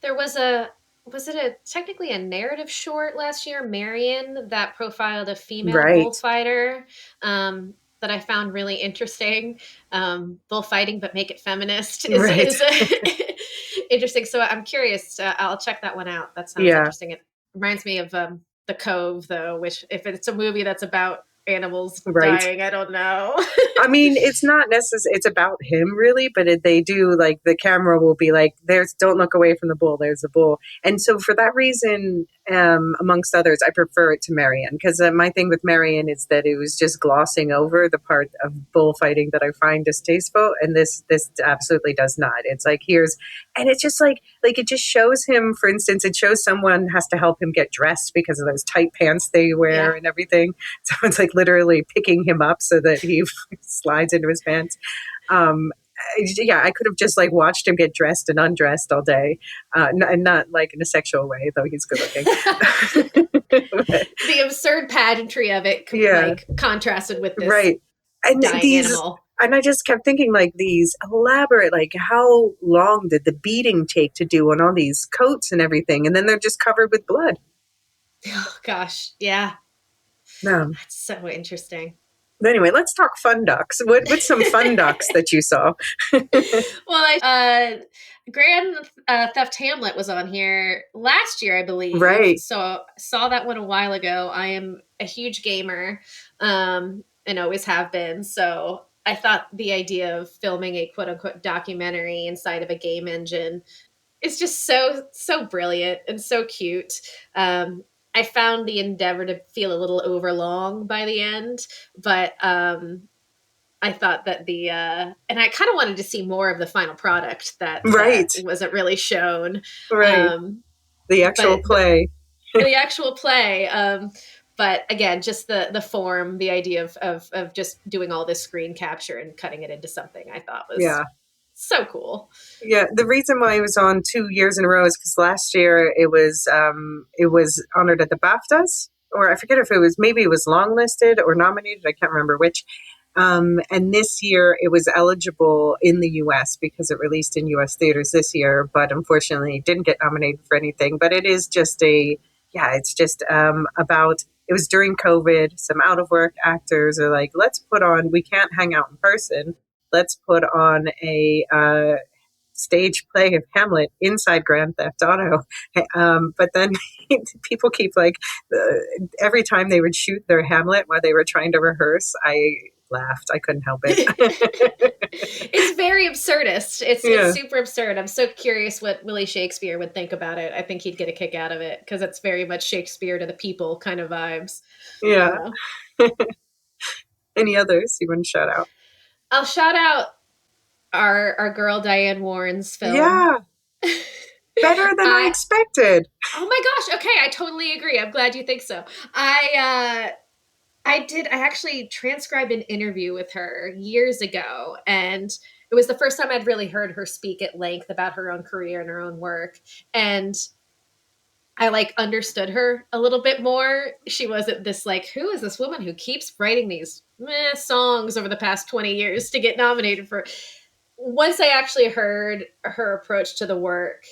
There was it a technically a narrative short last year, Marion, that profiled a female Right. bullfighter that I found really interesting. Bullfighting, but make it feminist Right. is interesting. So I'm curious. I'll check that one out. That sounds Yeah. interesting. It reminds me of The Cove, though, which if it's a movie that's about animals Right. dying, I don't know. I mean, it's not necessary. It's about him, really, but they do like the camera will be like, "There's don't look away from the bull. There's the bull." And so, for that reason, amongst others, I prefer it to Marion because my thing with Marion is that it was just glossing over the part of bullfighting that I find distasteful, and this absolutely does not. It's like here's, and it's just like it just shows him. For instance, it shows someone has to help him get dressed because of those tight pants they wear Yeah. and everything. So it's like literally picking him up so that he slides into his pants. Um, yeah, I could have just like watched him get dressed and undressed all day, and not like in a sexual way, though he's good looking. But, The absurd pageantry of it, yeah, like contrasted with this right. And dying these, animal. and I just kept thinking like these elaborate, like how long did the beating take to do on all these coats and everything, and then they're just covered with blood. Oh gosh, yeah, No. that's so interesting. Anyway, let's talk fun ducks. What's some fun ducks that you saw? Well, Grand Theft Hamlet was on here last year, I believe. Right. So saw that one a while ago. I am a huge gamer, and always have been. So I thought the idea of filming a quote unquote documentary inside of a game engine is just so brilliant and so cute. Um, I found the endeavor to feel a little overlong by the end, but I thought that and I kind of wanted to see more of the final product that Right. wasn't really shown. Right. Um, The actual but play. the actual play, but again, just the form, the idea of just doing all this screen capture and cutting it into something, I thought was Yeah. so cool. Yeah, the reason why it was on 2 years in a row is because last year it was honored at the BAFTAs, or I forget if it was, maybe it was longlisted or nominated. I can't remember which. And this year it was eligible in the U.S. because it released in U.S. theaters this year, but unfortunately it didn't get nominated for anything. But it is just it's just about. It was during COVID. Some out of work actors are like, let's put on. We can't hang out in person. Let's put on a stage play of Hamlet inside Grand Theft Auto. But then people keep like, every time they would shoot their Hamlet while they were trying to rehearse, I laughed. I couldn't help it. It's very absurdist. It's Yeah, super absurd. I'm so curious what Willie Shakespeare would think about it. I think he'd get a kick out of it because it's very much Shakespeare to the people kind of vibes. I don't yeah. know. Any others you want to shout out? I'll shout out our girl Diane Warren's film. Yeah, better than I I expected. Oh my gosh. Okay, I totally agree. I'm glad you think so. I actually transcribed an interview with her years ago, and it was the first time I'd really heard her speak at length about her own career and her own work. And I like understood her a little bit more. She wasn't this like, who is this woman who keeps writing these songs over the past 20 years to get nominated for? Once I actually heard her approach to the work,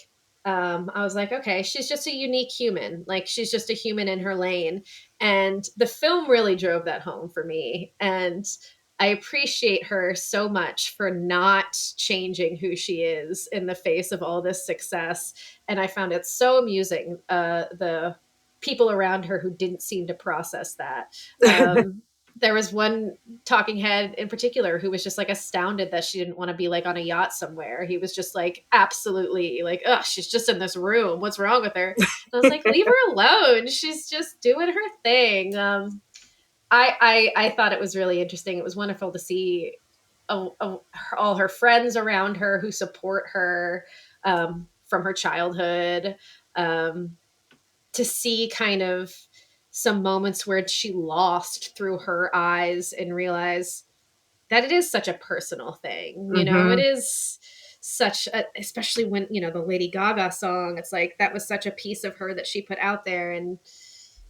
I was like, okay, she's just a unique human. Like, she's just a human in her lane. And the film really drove that home for me. And I appreciate her so much for not changing who she is in the face of all this success. And I found it so amusing, the people around her who didn't seem to process that. There was one talking head in particular who was just like astounded that she didn't want to be like on a yacht somewhere. He was just like, absolutely, like, oh, she's just in this room. What's wrong with her? And I was like, leave her alone. She's just doing her thing. I thought it was really interesting. It was wonderful to see all her friends around her who support her from her childhood. Um, to see kind of some moments where she lost through her eyes and realize that it is such a personal thing. You know, it Hmm. is such a, especially when, the Lady Gaga song, it's like that was such a piece of her that she put out there. And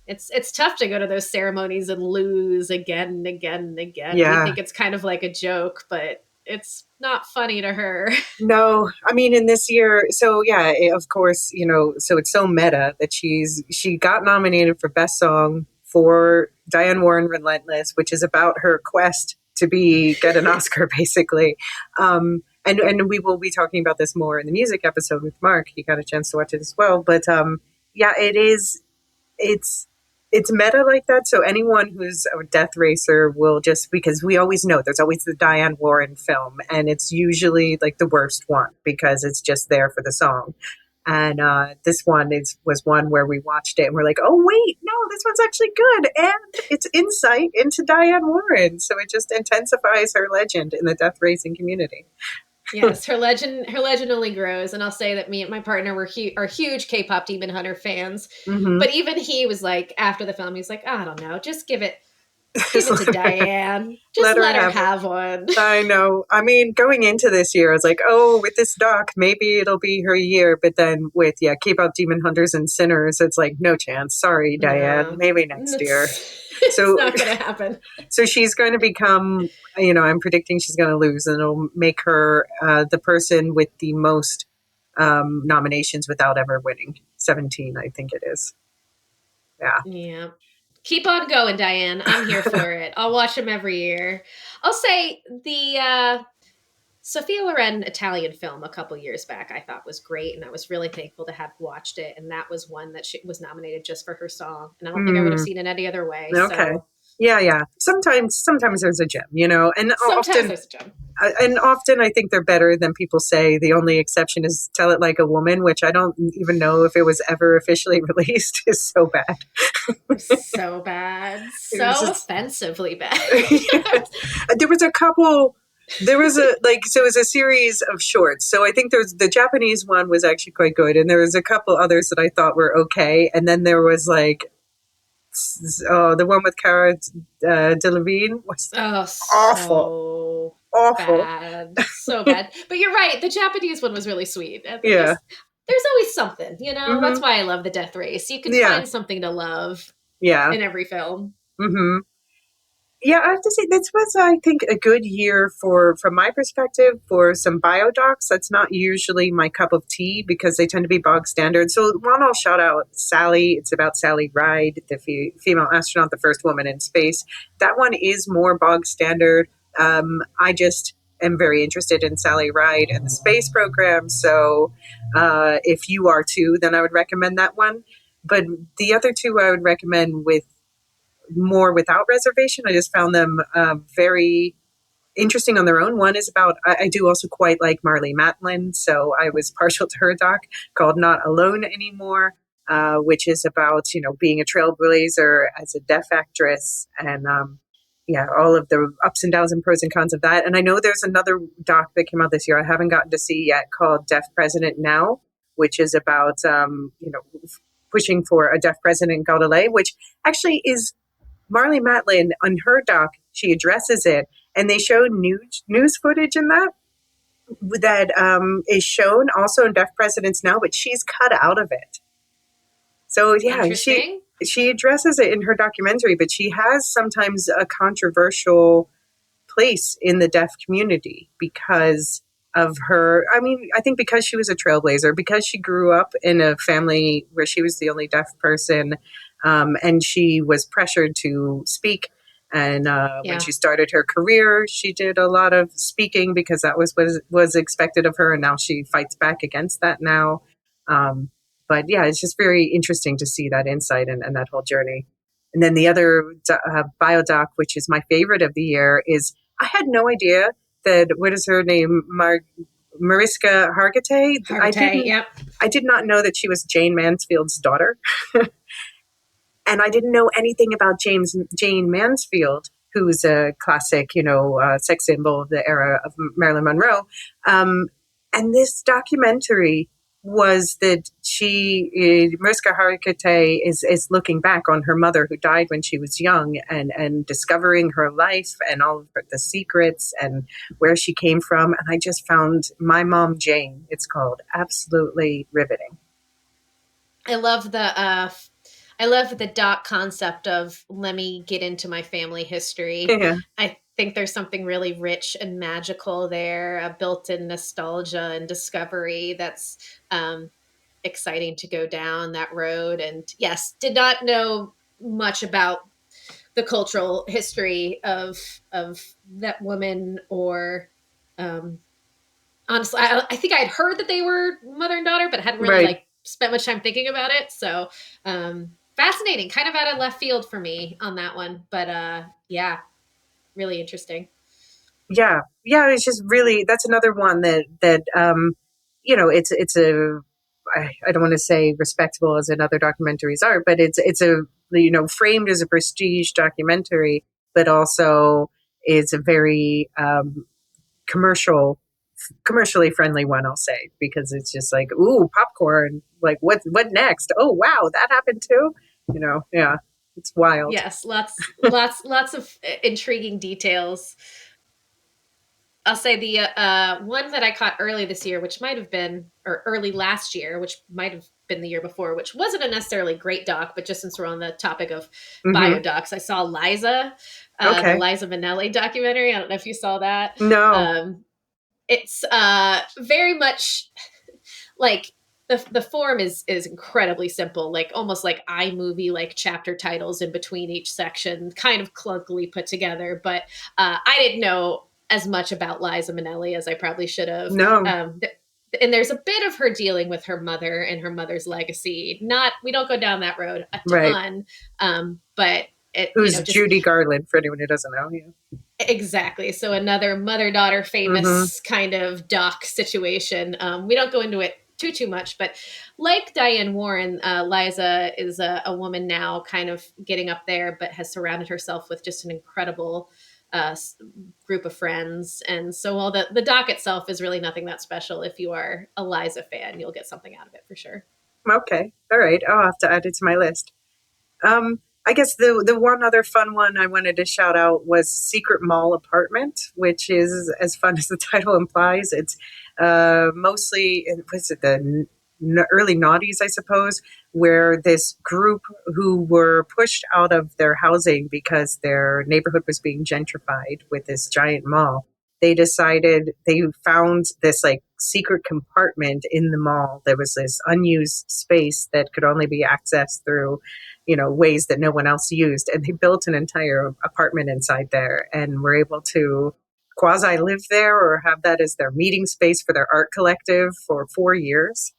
it's tough to go to those ceremonies and lose again and again and again. We Yeah. think it's kind of like a joke, but it's not funny to her. No, I mean, in this year, so yeah, of course, so it's so meta that she got nominated for Best Song for Diane Warren Relentless, which is about her quest to get an Oscar, basically. And we will be talking about this more in the music episode with Mark. He got a chance to watch it as well. But yeah, it's it's meta like that. So anyone who's a death racer will just, because we always know there's always the Diane Warren film, and it's usually like the worst one because it's just there for the song. And this one was one where we watched it and we're like, oh wait, no, this one's actually good, and it's insight into Diane Warren, so it just intensifies her legend in the death racing community. Yes, her legend only grows, and I'll say that me and my partner are huge K-pop Demon Hunter fans. Hmm. But even he was like, after the film, he's like, I don't know, just give it to Diane, just Let her let her have it. have one. I know. I mean, going into this year, I was like, oh, with this doc, maybe it'll be her year. But then with, K-pop Demon Hunters and Sinners, it's like, no chance. Sorry, Diane. No, Maybe next year. it's So, not gonna happen. so she's going to become, I'm predicting she's going to lose, and it'll make her the person with the most nominations without ever winning. 17, I think it is. Yeah. Yeah. Keep on going, Diane. I'm here for it. I'll watch them every year. I'll say the Sophia Loren Italian film a couple years back I thought was great, and I was really thankful to have watched it. And that was one that she was nominated just for her song, and I don't think I would have Mm, seen it any other way. okay. So Yeah, yeah. Sometimes there's a gem, and sometimes often there's a gem. I think they're better than people say. The only exception is Tell It Like a Woman, which I don't even know if it was ever officially released. Is so bad. So bad, It was so just offensively bad. there was a couple. There was a like so it was a series of shorts. So I think there's the Japanese one was actually quite good, and there was a couple others that I thought were okay, and then there was like the one with Cara Delevingne was Oh, awful, so awful. bad. So bad. But you're right. The Japanese one was really sweet. Yeah. There's always something, That's Hmm. why I love the Death Race. You can Yeah. find something to love Yeah. in every film. Hmm. Yeah, I have to say this was, I think, a good year from my perspective, for some biodocs. That's not usually my cup of tea because they tend to be bog standard. So one, I'll shout out Sally. It's about Sally Ride, the female astronaut, the first woman in space. That one is more bog standard. I just am very interested in Sally Ride and the space program. So if you are too, then I would recommend that one. But the other two I would recommend with more without reservation. I just found them very interesting on their own. One is about, I do also quite like Marlee Matlin, so I was partial to her doc called Not Alone Anymore, which is about, being a trailblazer as a deaf actress and, yeah, all of the ups and downs and pros and cons of that. And I know there's another doc that came out this year I haven't gotten to see yet called Deaf President Now, which is about, pushing for a deaf president in Galilei, which actually is Marlee Matlin on her doc, she addresses it, and they show news footage in that is shown also in Deaf Presidents Now, but she's cut out of it. So yeah, Interesting. she addresses it in her documentary, but she has sometimes a controversial place in the deaf community because of her. I mean, I think because she was a trailblazer, because she grew up in a family where she was the only deaf person, and she was pressured to speak. And when Yeah. she started her career, she did a lot of speaking because that was expected of her, and now she fights back against that now. Um, but yeah, it's just very interesting to see that insight and that whole journey. And then the other biodoc, which is my favorite of the year, is I had no idea that what is her name, Mariska Hargitay. Hargitay, yep. I did not know that she was Jane Mansfield's daughter, and I didn't know anything about Jane Mansfield, who's a classic, sex symbol of the era of Marilyn Monroe. And this documentary was that Mariska Hargitay is looking back on her mother who died when she was young and discovering her life and all of the secrets and where she came from. And I just found My Mom Jane, it's called, absolutely riveting. I love the doc concept of let me get into my family history. Yeah. I think there's something really rich and magical there, a built-in nostalgia and discovery that's exciting to go down that road. And yes, did not know much about the cultural history of that woman or um, honestly, I think I had heard that they were mother and daughter, but hadn't really Right. like spent much time thinking about it. So fascinating, kind of out of left field for me on that one, but yeah, really interesting. Yeah, yeah, it's just really, that's another one it's a, I don't want to say respectable as another documentaries are, but it's a, framed as a prestige documentary, but also is a very commercially friendly one, I'll say, because it's just like, ooh, popcorn, like what next? Oh wow, that happened too. Yeah, it's wild. Yes, lots of intriguing details. I'll say the one that I caught early this year, which might have been, or early last year, which might have been the year before, which wasn't a necessarily great doc, but just since we're on the topic of Hmm. biodocs, I saw Liza, the Okay. Liza Minnelli documentary. I don't know if you saw that. No. It's very much like the form is incredibly simple, like almost like iMovie like chapter titles in between each section, kind of clunkily put together. But I didn't know as much about Liza Minnelli as I probably should have. No, And there's a bit of her dealing with her mother and her mother's legacy. Not we don't go down that road a right. ton, but it Who's just Judy Garland, for anyone who doesn't know? Yeah. exactly. So another mother daughter Mm-hmm. famous kind of doc situation. We don't go into it too much, but like Diane Warren, Liza is a woman now, kind of getting up there, but has surrounded herself with just an incredible uh, group of friends. And so while the doc itself is really nothing that special, if you are a Liza fan, you'll get something out of it for sure. Okay. All right. I'll have to add it to my list. I guess the one other fun one I wanted to shout out was Secret Mall Apartment, which is as fun as the title implies. It's mostly, was it the early noughties, I suppose, where this group who were pushed out of their housing because their neighborhood was being gentrified with this giant mall. They decided they found this like secret compartment in the mall. There was this unused space that could only be accessed through, ways that no one else used. And they built an entire apartment inside there and were able to quasi live there or have that as their meeting space for their art collective for 4 years.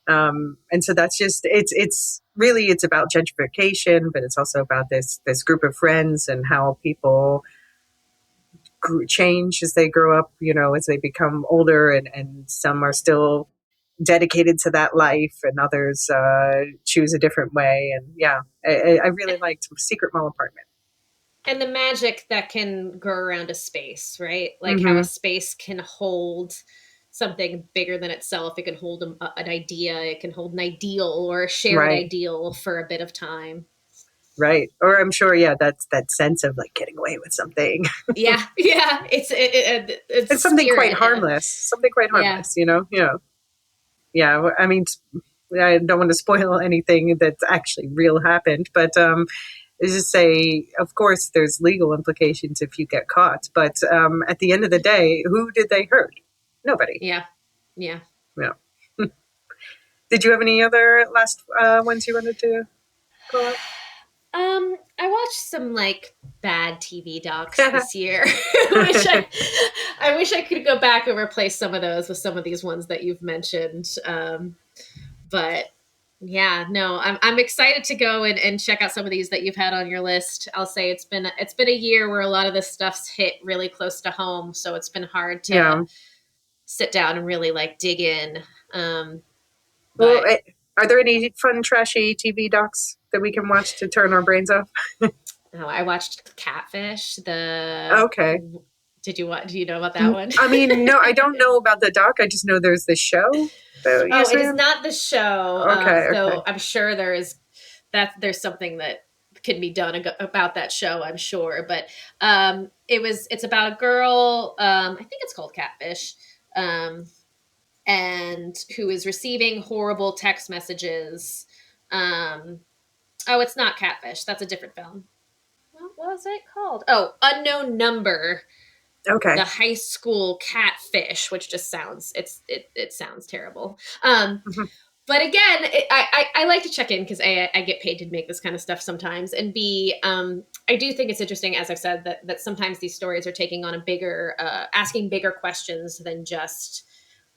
And so that's just it's really it's about gentrification, but it's also about this group of friends and how people change as they grow up, as they become older, and some are still dedicated to that life and others choose a different way. And yeah, I really liked Secret Mall Apartment. And the magic that can grow around a space, right? Like how a Mm-hmm. space can hold something bigger than itself. It can hold an idea, it can hold an ideal or a shared Right, ideal for a bit of time. right. Or I'm sure, yeah, that's that sense of like getting away with something. Yeah, yeah. It's a It's something quite spirit. harmless, something quite Yeah. harmless, yeah. I mean, I don't want to spoil anything that's actually real happened, but just say, of course, there's legal implications if you get caught. But at the end of the day, who did they hurt? Nobody. Yeah. Yeah. Yeah. Did you have any other last ones you wanted to call up? I watched some like bad TV docs this year. I wish I could go back and replace some of those with some of these ones that you've mentioned. But yeah, no, I'm excited to go and check out some of these that you've had on your list. I'll say it's been a year where a lot of this stuff's hit really close to home, so it's been hard to Yeah. sit down and really like dig in. Um, Well, but are there any fun, trashy TV docs that we can watch to turn our brains off? oh, I watched Catfish. The Okay. did you what? Do you know about that one? I mean, no, I don't know about the doc. I just know there's this show that you Oh, it is said. not the show, Okay, okay. though. I'm sure there's something that can be done about that show. I'm sure, but it's about a girl. I think it's called Catfish, um, and who is receiving horrible text messages. Um, oh, it's not Catfish. That's a different film. What was it called? Oh, Unknown Number, Okay. the high school catfish, which just sounds it sounds terrible. Mhm. But again, I like to check in because I get paid to make this kind of stuff sometimes, and B, I do think it's interesting, as I've said, that sometimes these stories are taking on a bigger, asking bigger questions than just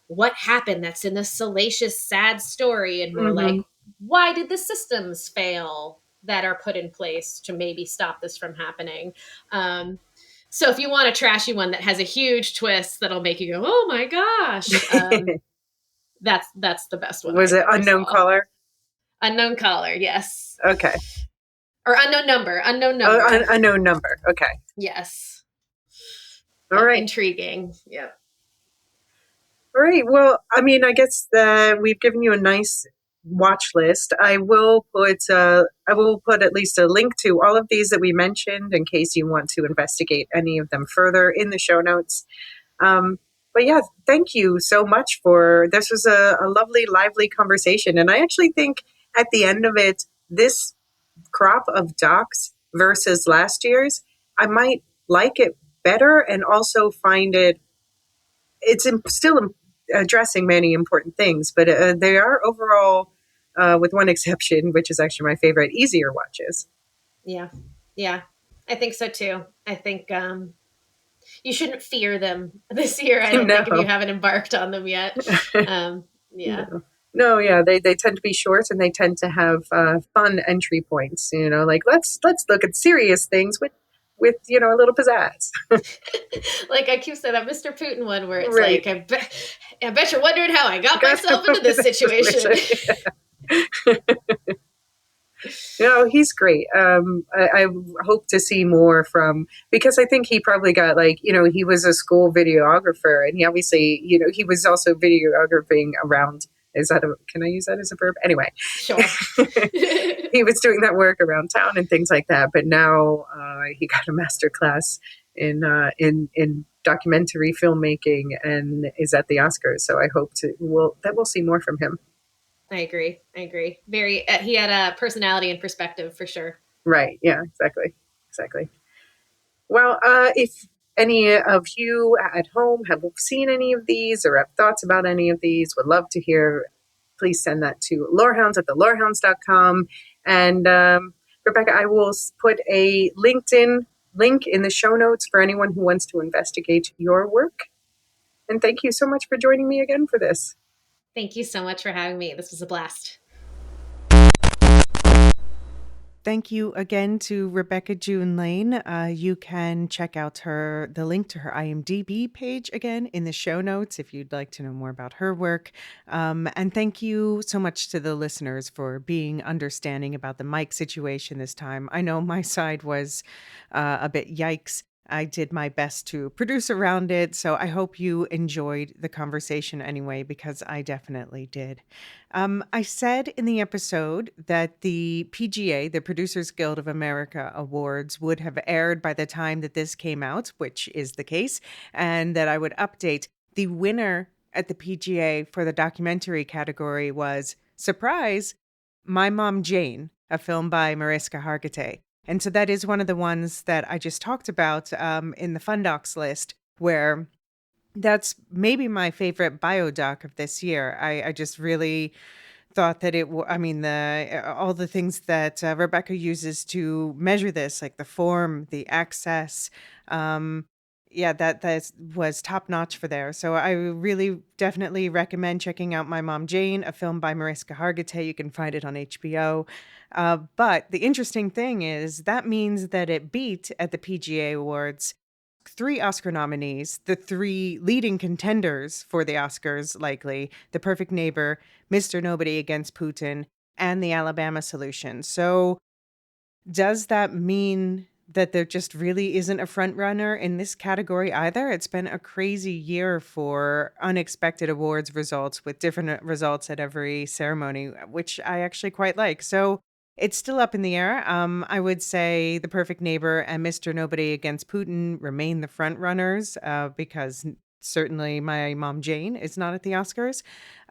what happened that's in this salacious, sad story, and more like Mhm. why did the systems fail that are put in place to maybe stop this from happening. So if you want a trashy one that has a huge twist that'll make you go, "Oh my gosh," that's the best one Was I it ever Unknown saw. Caller? Unknown caller, yes, Okay. or unknown number, unknown Oh, number, unknown number. Okay. yes, All but right. intriguing. Yeah, All right. Well, I mean, I guess we've given you a nice watch list. I will put at least a link to all of these that we mentioned in case you want to investigate any of them further in the show notes. But yeah, thank you so much for this was a lovely, lively conversation. And I actually think at the end of it, this crop of docs versus last year's, I might like it better and also find it it's still addressing many important things, but they are overall, with one exception, which is actually my favorite, easier watches. Yeah. Yeah. I think so too. I think you shouldn't fear them this year, I don't think, if you No. haven't embarked on them yet. Yeah. No. No, yeah, they tend to be short and they tend to have fun entry points. Like let's look at serious things with a little pizzazz. Like I keep saying that Mr. Putin one where it's Right. like, I bet you're wondering how I got Got him myself into over this this situation. situation. No, he's great. I hope to see more from, because I think he probably got, like, he was a school videographer, and he obviously, he was also videographing around. Can I use that as a verb? Anyway, Sure. he was doing that work around town and things like that. But now he got a master class in documentary filmmaking and is at the Oscars. So I hope we'll see more from him. I agree. I agree. Very, he had a personality and perspective for sure. Right. Yeah, exactly. Exactly. Well, if any of you at home have seen any of these or have thoughts about any of these, would love to hear. Please send that to lorehounds at thelorehounds.com. And Rebecca, I will put a LinkedIn link in the show notes for anyone who wants to investigate your work. And thank you so much for joining me again for this. Thank you so much for having me. This was a blast. Thank you again to Rebecca June Lane. You can check out the link to her IMDb page again in the show notes if you'd like to know more about her work. And thank you so much to the listeners for being understanding about the mic situation this time. I know my side was a bit yikes. I did my best to produce around it, so I hope you enjoyed the conversation anyway, because I definitely did. I said in the episode that the PGA, the Producers Guild of America Awards, would have aired by the time that this came out, which is the case, and that I would update. The winner at the PGA for the documentary category was, surprise, My Mom Jane, a film by Mariska Hargitay. And so that is one of the ones that I just talked about in the Fun Docs list, where that's maybe my favorite biodoc of this year. I just really thought that I mean, all the things that Rebecca uses to measure this, like the form, the access, yeah, that was top notch for there. So I really definitely recommend checking out My Mom Jane, a film by Mariska Hargitay. You can find it on HBO. But the interesting thing is that means that it beat at the PGA Awards three Oscar nominees, the three leading contenders for the Oscars, likely The Perfect Neighbor, Mr. Nobody Against Putin, and The Alabama Solution. So, does that mean that there just really isn't a front runner in this category either? It's been a crazy year for unexpected awards results with different results at every ceremony, which I actually quite like. So, it's still up in the air. I would say The Perfect Neighbor and Mr. Nobody Against Putin remain the front runners because certainly My Mom Jane is not at the Oscars.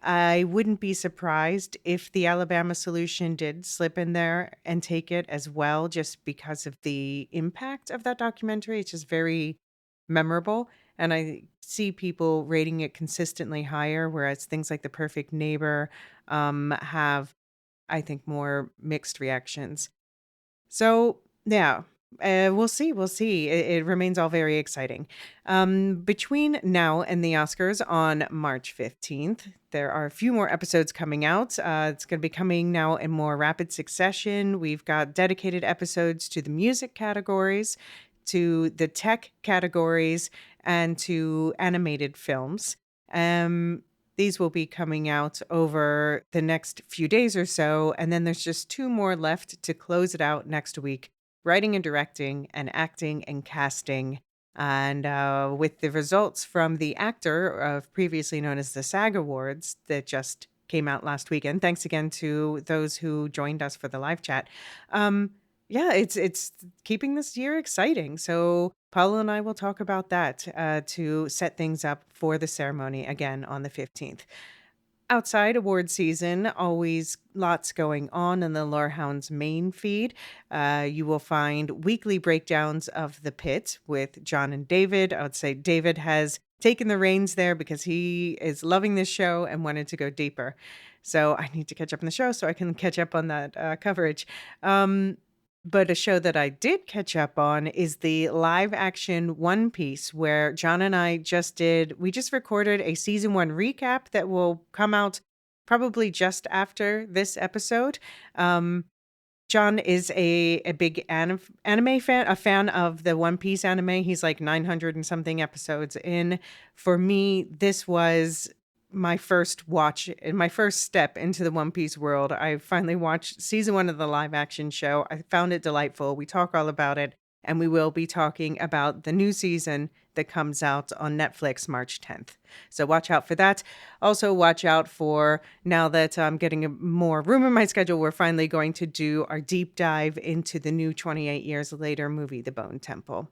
I wouldn't be surprised if The Alabama Solution did slip in there and take it as well, just because of the impact of that documentary. It's just very memorable. And I see people rating it consistently higher, whereas things like The Perfect Neighbor have, I think, more mixed reactions. So, yeah, we'll see. We'll see. It remains all very exciting. Between now and the Oscars on March 15th, there are a few more episodes coming out. It's going to be coming now in more rapid succession. We've got dedicated episodes to the music categories, to the tech categories, and to animated films. These will be coming out over the next few days or so, and then there's just two more left to close it out next week: writing and directing, and acting and casting. And with the results from the actor of previously known as the SAG Awards that just came out last weekend, thanks again to those who joined us for the live chat. Um, yeah, it's keeping this year exciting. So Paulo and I will talk about that to set things up for the ceremony again on the 15th. Outside award season, always lots going on in the Lorehounds main feed. You will find weekly breakdowns of The Pit with John and David. I would say David has taken the reins there because he is loving this show and wanted to go deeper. So I need to catch up on the show so I can catch up on that coverage. But a show that I did catch up on is the live action One Piece, where John and I we just recorded a season 1 recap that will come out probably just after this episode. John is a big anime fan, a fan of the One Piece anime. He's like 900 and something episodes in. For me, this was my first watch and my first step into the One Piece world. I finally watched season 1 of the live action show. I found it delightful. We talk all about it, and we will be talking about the new season that comes out on Netflix March 10th. So watch out for that. Also watch out for, now that I'm getting more room in my schedule, we're finally going to do our deep dive into the new 28 Years Later movie, The Bone Temple.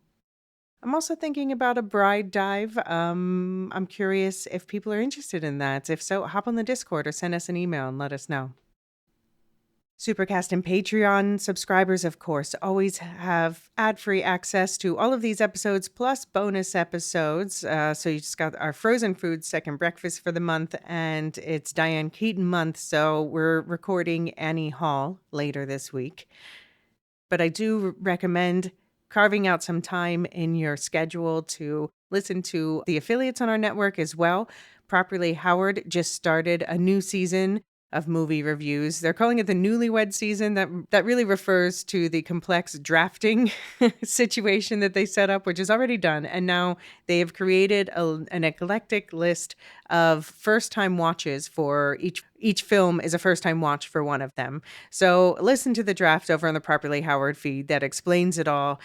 I'm also thinking about a bride dive. I'm curious if people are interested in that. If so, hop on the Discord or send us an email and let us know. Supercast and Patreon subscribers, of course, always have ad-free access to all of these episodes plus bonus episodes. So you just got our frozen food second breakfast for the month, and it's Diane Keaton month, so we're recording Annie Hall later this week. But I do recommend carving out some time in your schedule to listen to the affiliates on our network as well. Properly Howard just started a new season of movie reviews. They're calling it the Newlywed season. That really refers to the complex drafting situation that they set up, which is already done. And now they have created an eclectic list of first-time watches for each film is a first-time watch for one of them. So listen to the draft over on the Properly Howard feed that explains it all.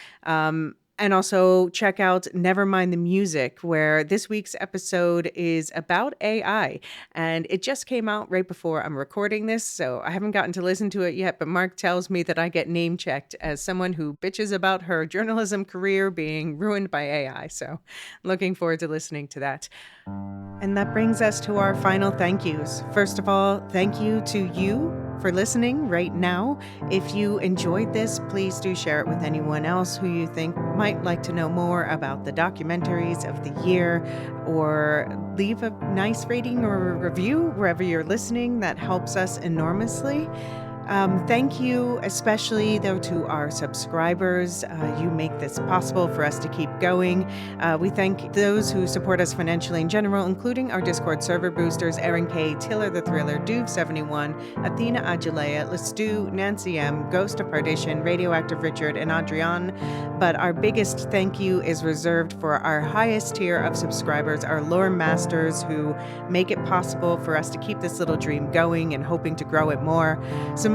And also check out Nevermind the Music, where this week's episode is about AI. And it just came out right before I'm recording this, so I haven't gotten to listen to it yet, but Mark tells me that I get name-checked as someone who bitches about her journalism career being ruined by AI. So looking forward to listening to that. And that brings us to our final thank yous. First of all, thank you to you for listening right now. If you enjoyed this, please do share it with anyone else who you think might like to know more about the documentaries of the year, or leave a nice rating or a review wherever you're listening. That helps us enormously. Thank you, especially though, to our subscribers. You make this possible for us to keep going. We thank those who support us financially in general, including our Discord server boosters: Aaron K, Tiller the Thriller, Duve71, Athena Ajalea, Lestu, Nancy M, Ghost of Perdition, Radioactive Richard, and Adrian. But our biggest thank you is reserved for our highest tier of subscribers, our lore masters, who make it possible for us to keep this little dream going and hoping to grow it more.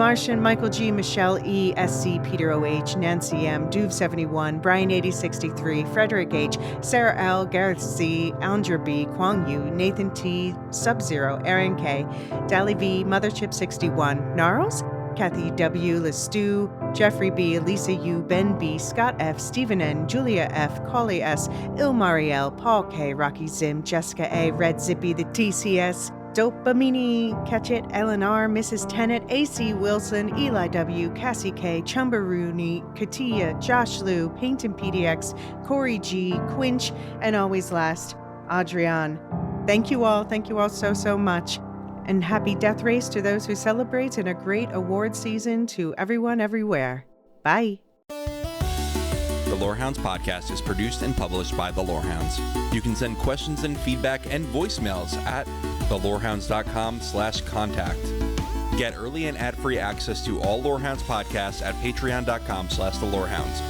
Martian, Michael G, Michelle E, SC, Peter OH, Nancy M, Duve71, Brian 8063, Frederick H, Sarah L, Gareth C, Andrew B, Kwang Yu, Nathan T, Sub-Zero, Aaron K, Dali V, Motherchip 61, Gnarls, Kathy W, Lestu, Jeffrey B, Lisa U, Ben B, Scott F, Stephen N, Julia F, Collie S, Ilmariel, Paul K, Rocky Zim, Jessica A, Red Zippy, the TCS, Dopamini, Ketchit, LNR, Mrs. Tennant, AC Wilson, Eli W, Cassie K, Chumbaroony, Katia, Josh Liu, Paintin PDX, Corey G, Quinch, and always last, Adrian. Thank you all so much. And happy Death Race to those who celebrate, and a great award season to everyone everywhere. Bye. The Lorehounds podcast is produced and published by The Lorehounds. You can send questions and feedback and voicemails at thelorehounds.com/contact. Get early and ad-free access to all Lorehounds podcasts at patreon.com/thelorehounds.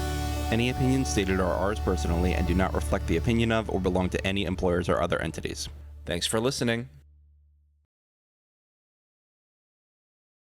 Any opinions stated are ours personally and do not reflect the opinion of or belong to any employers or other entities. Thanks for listening.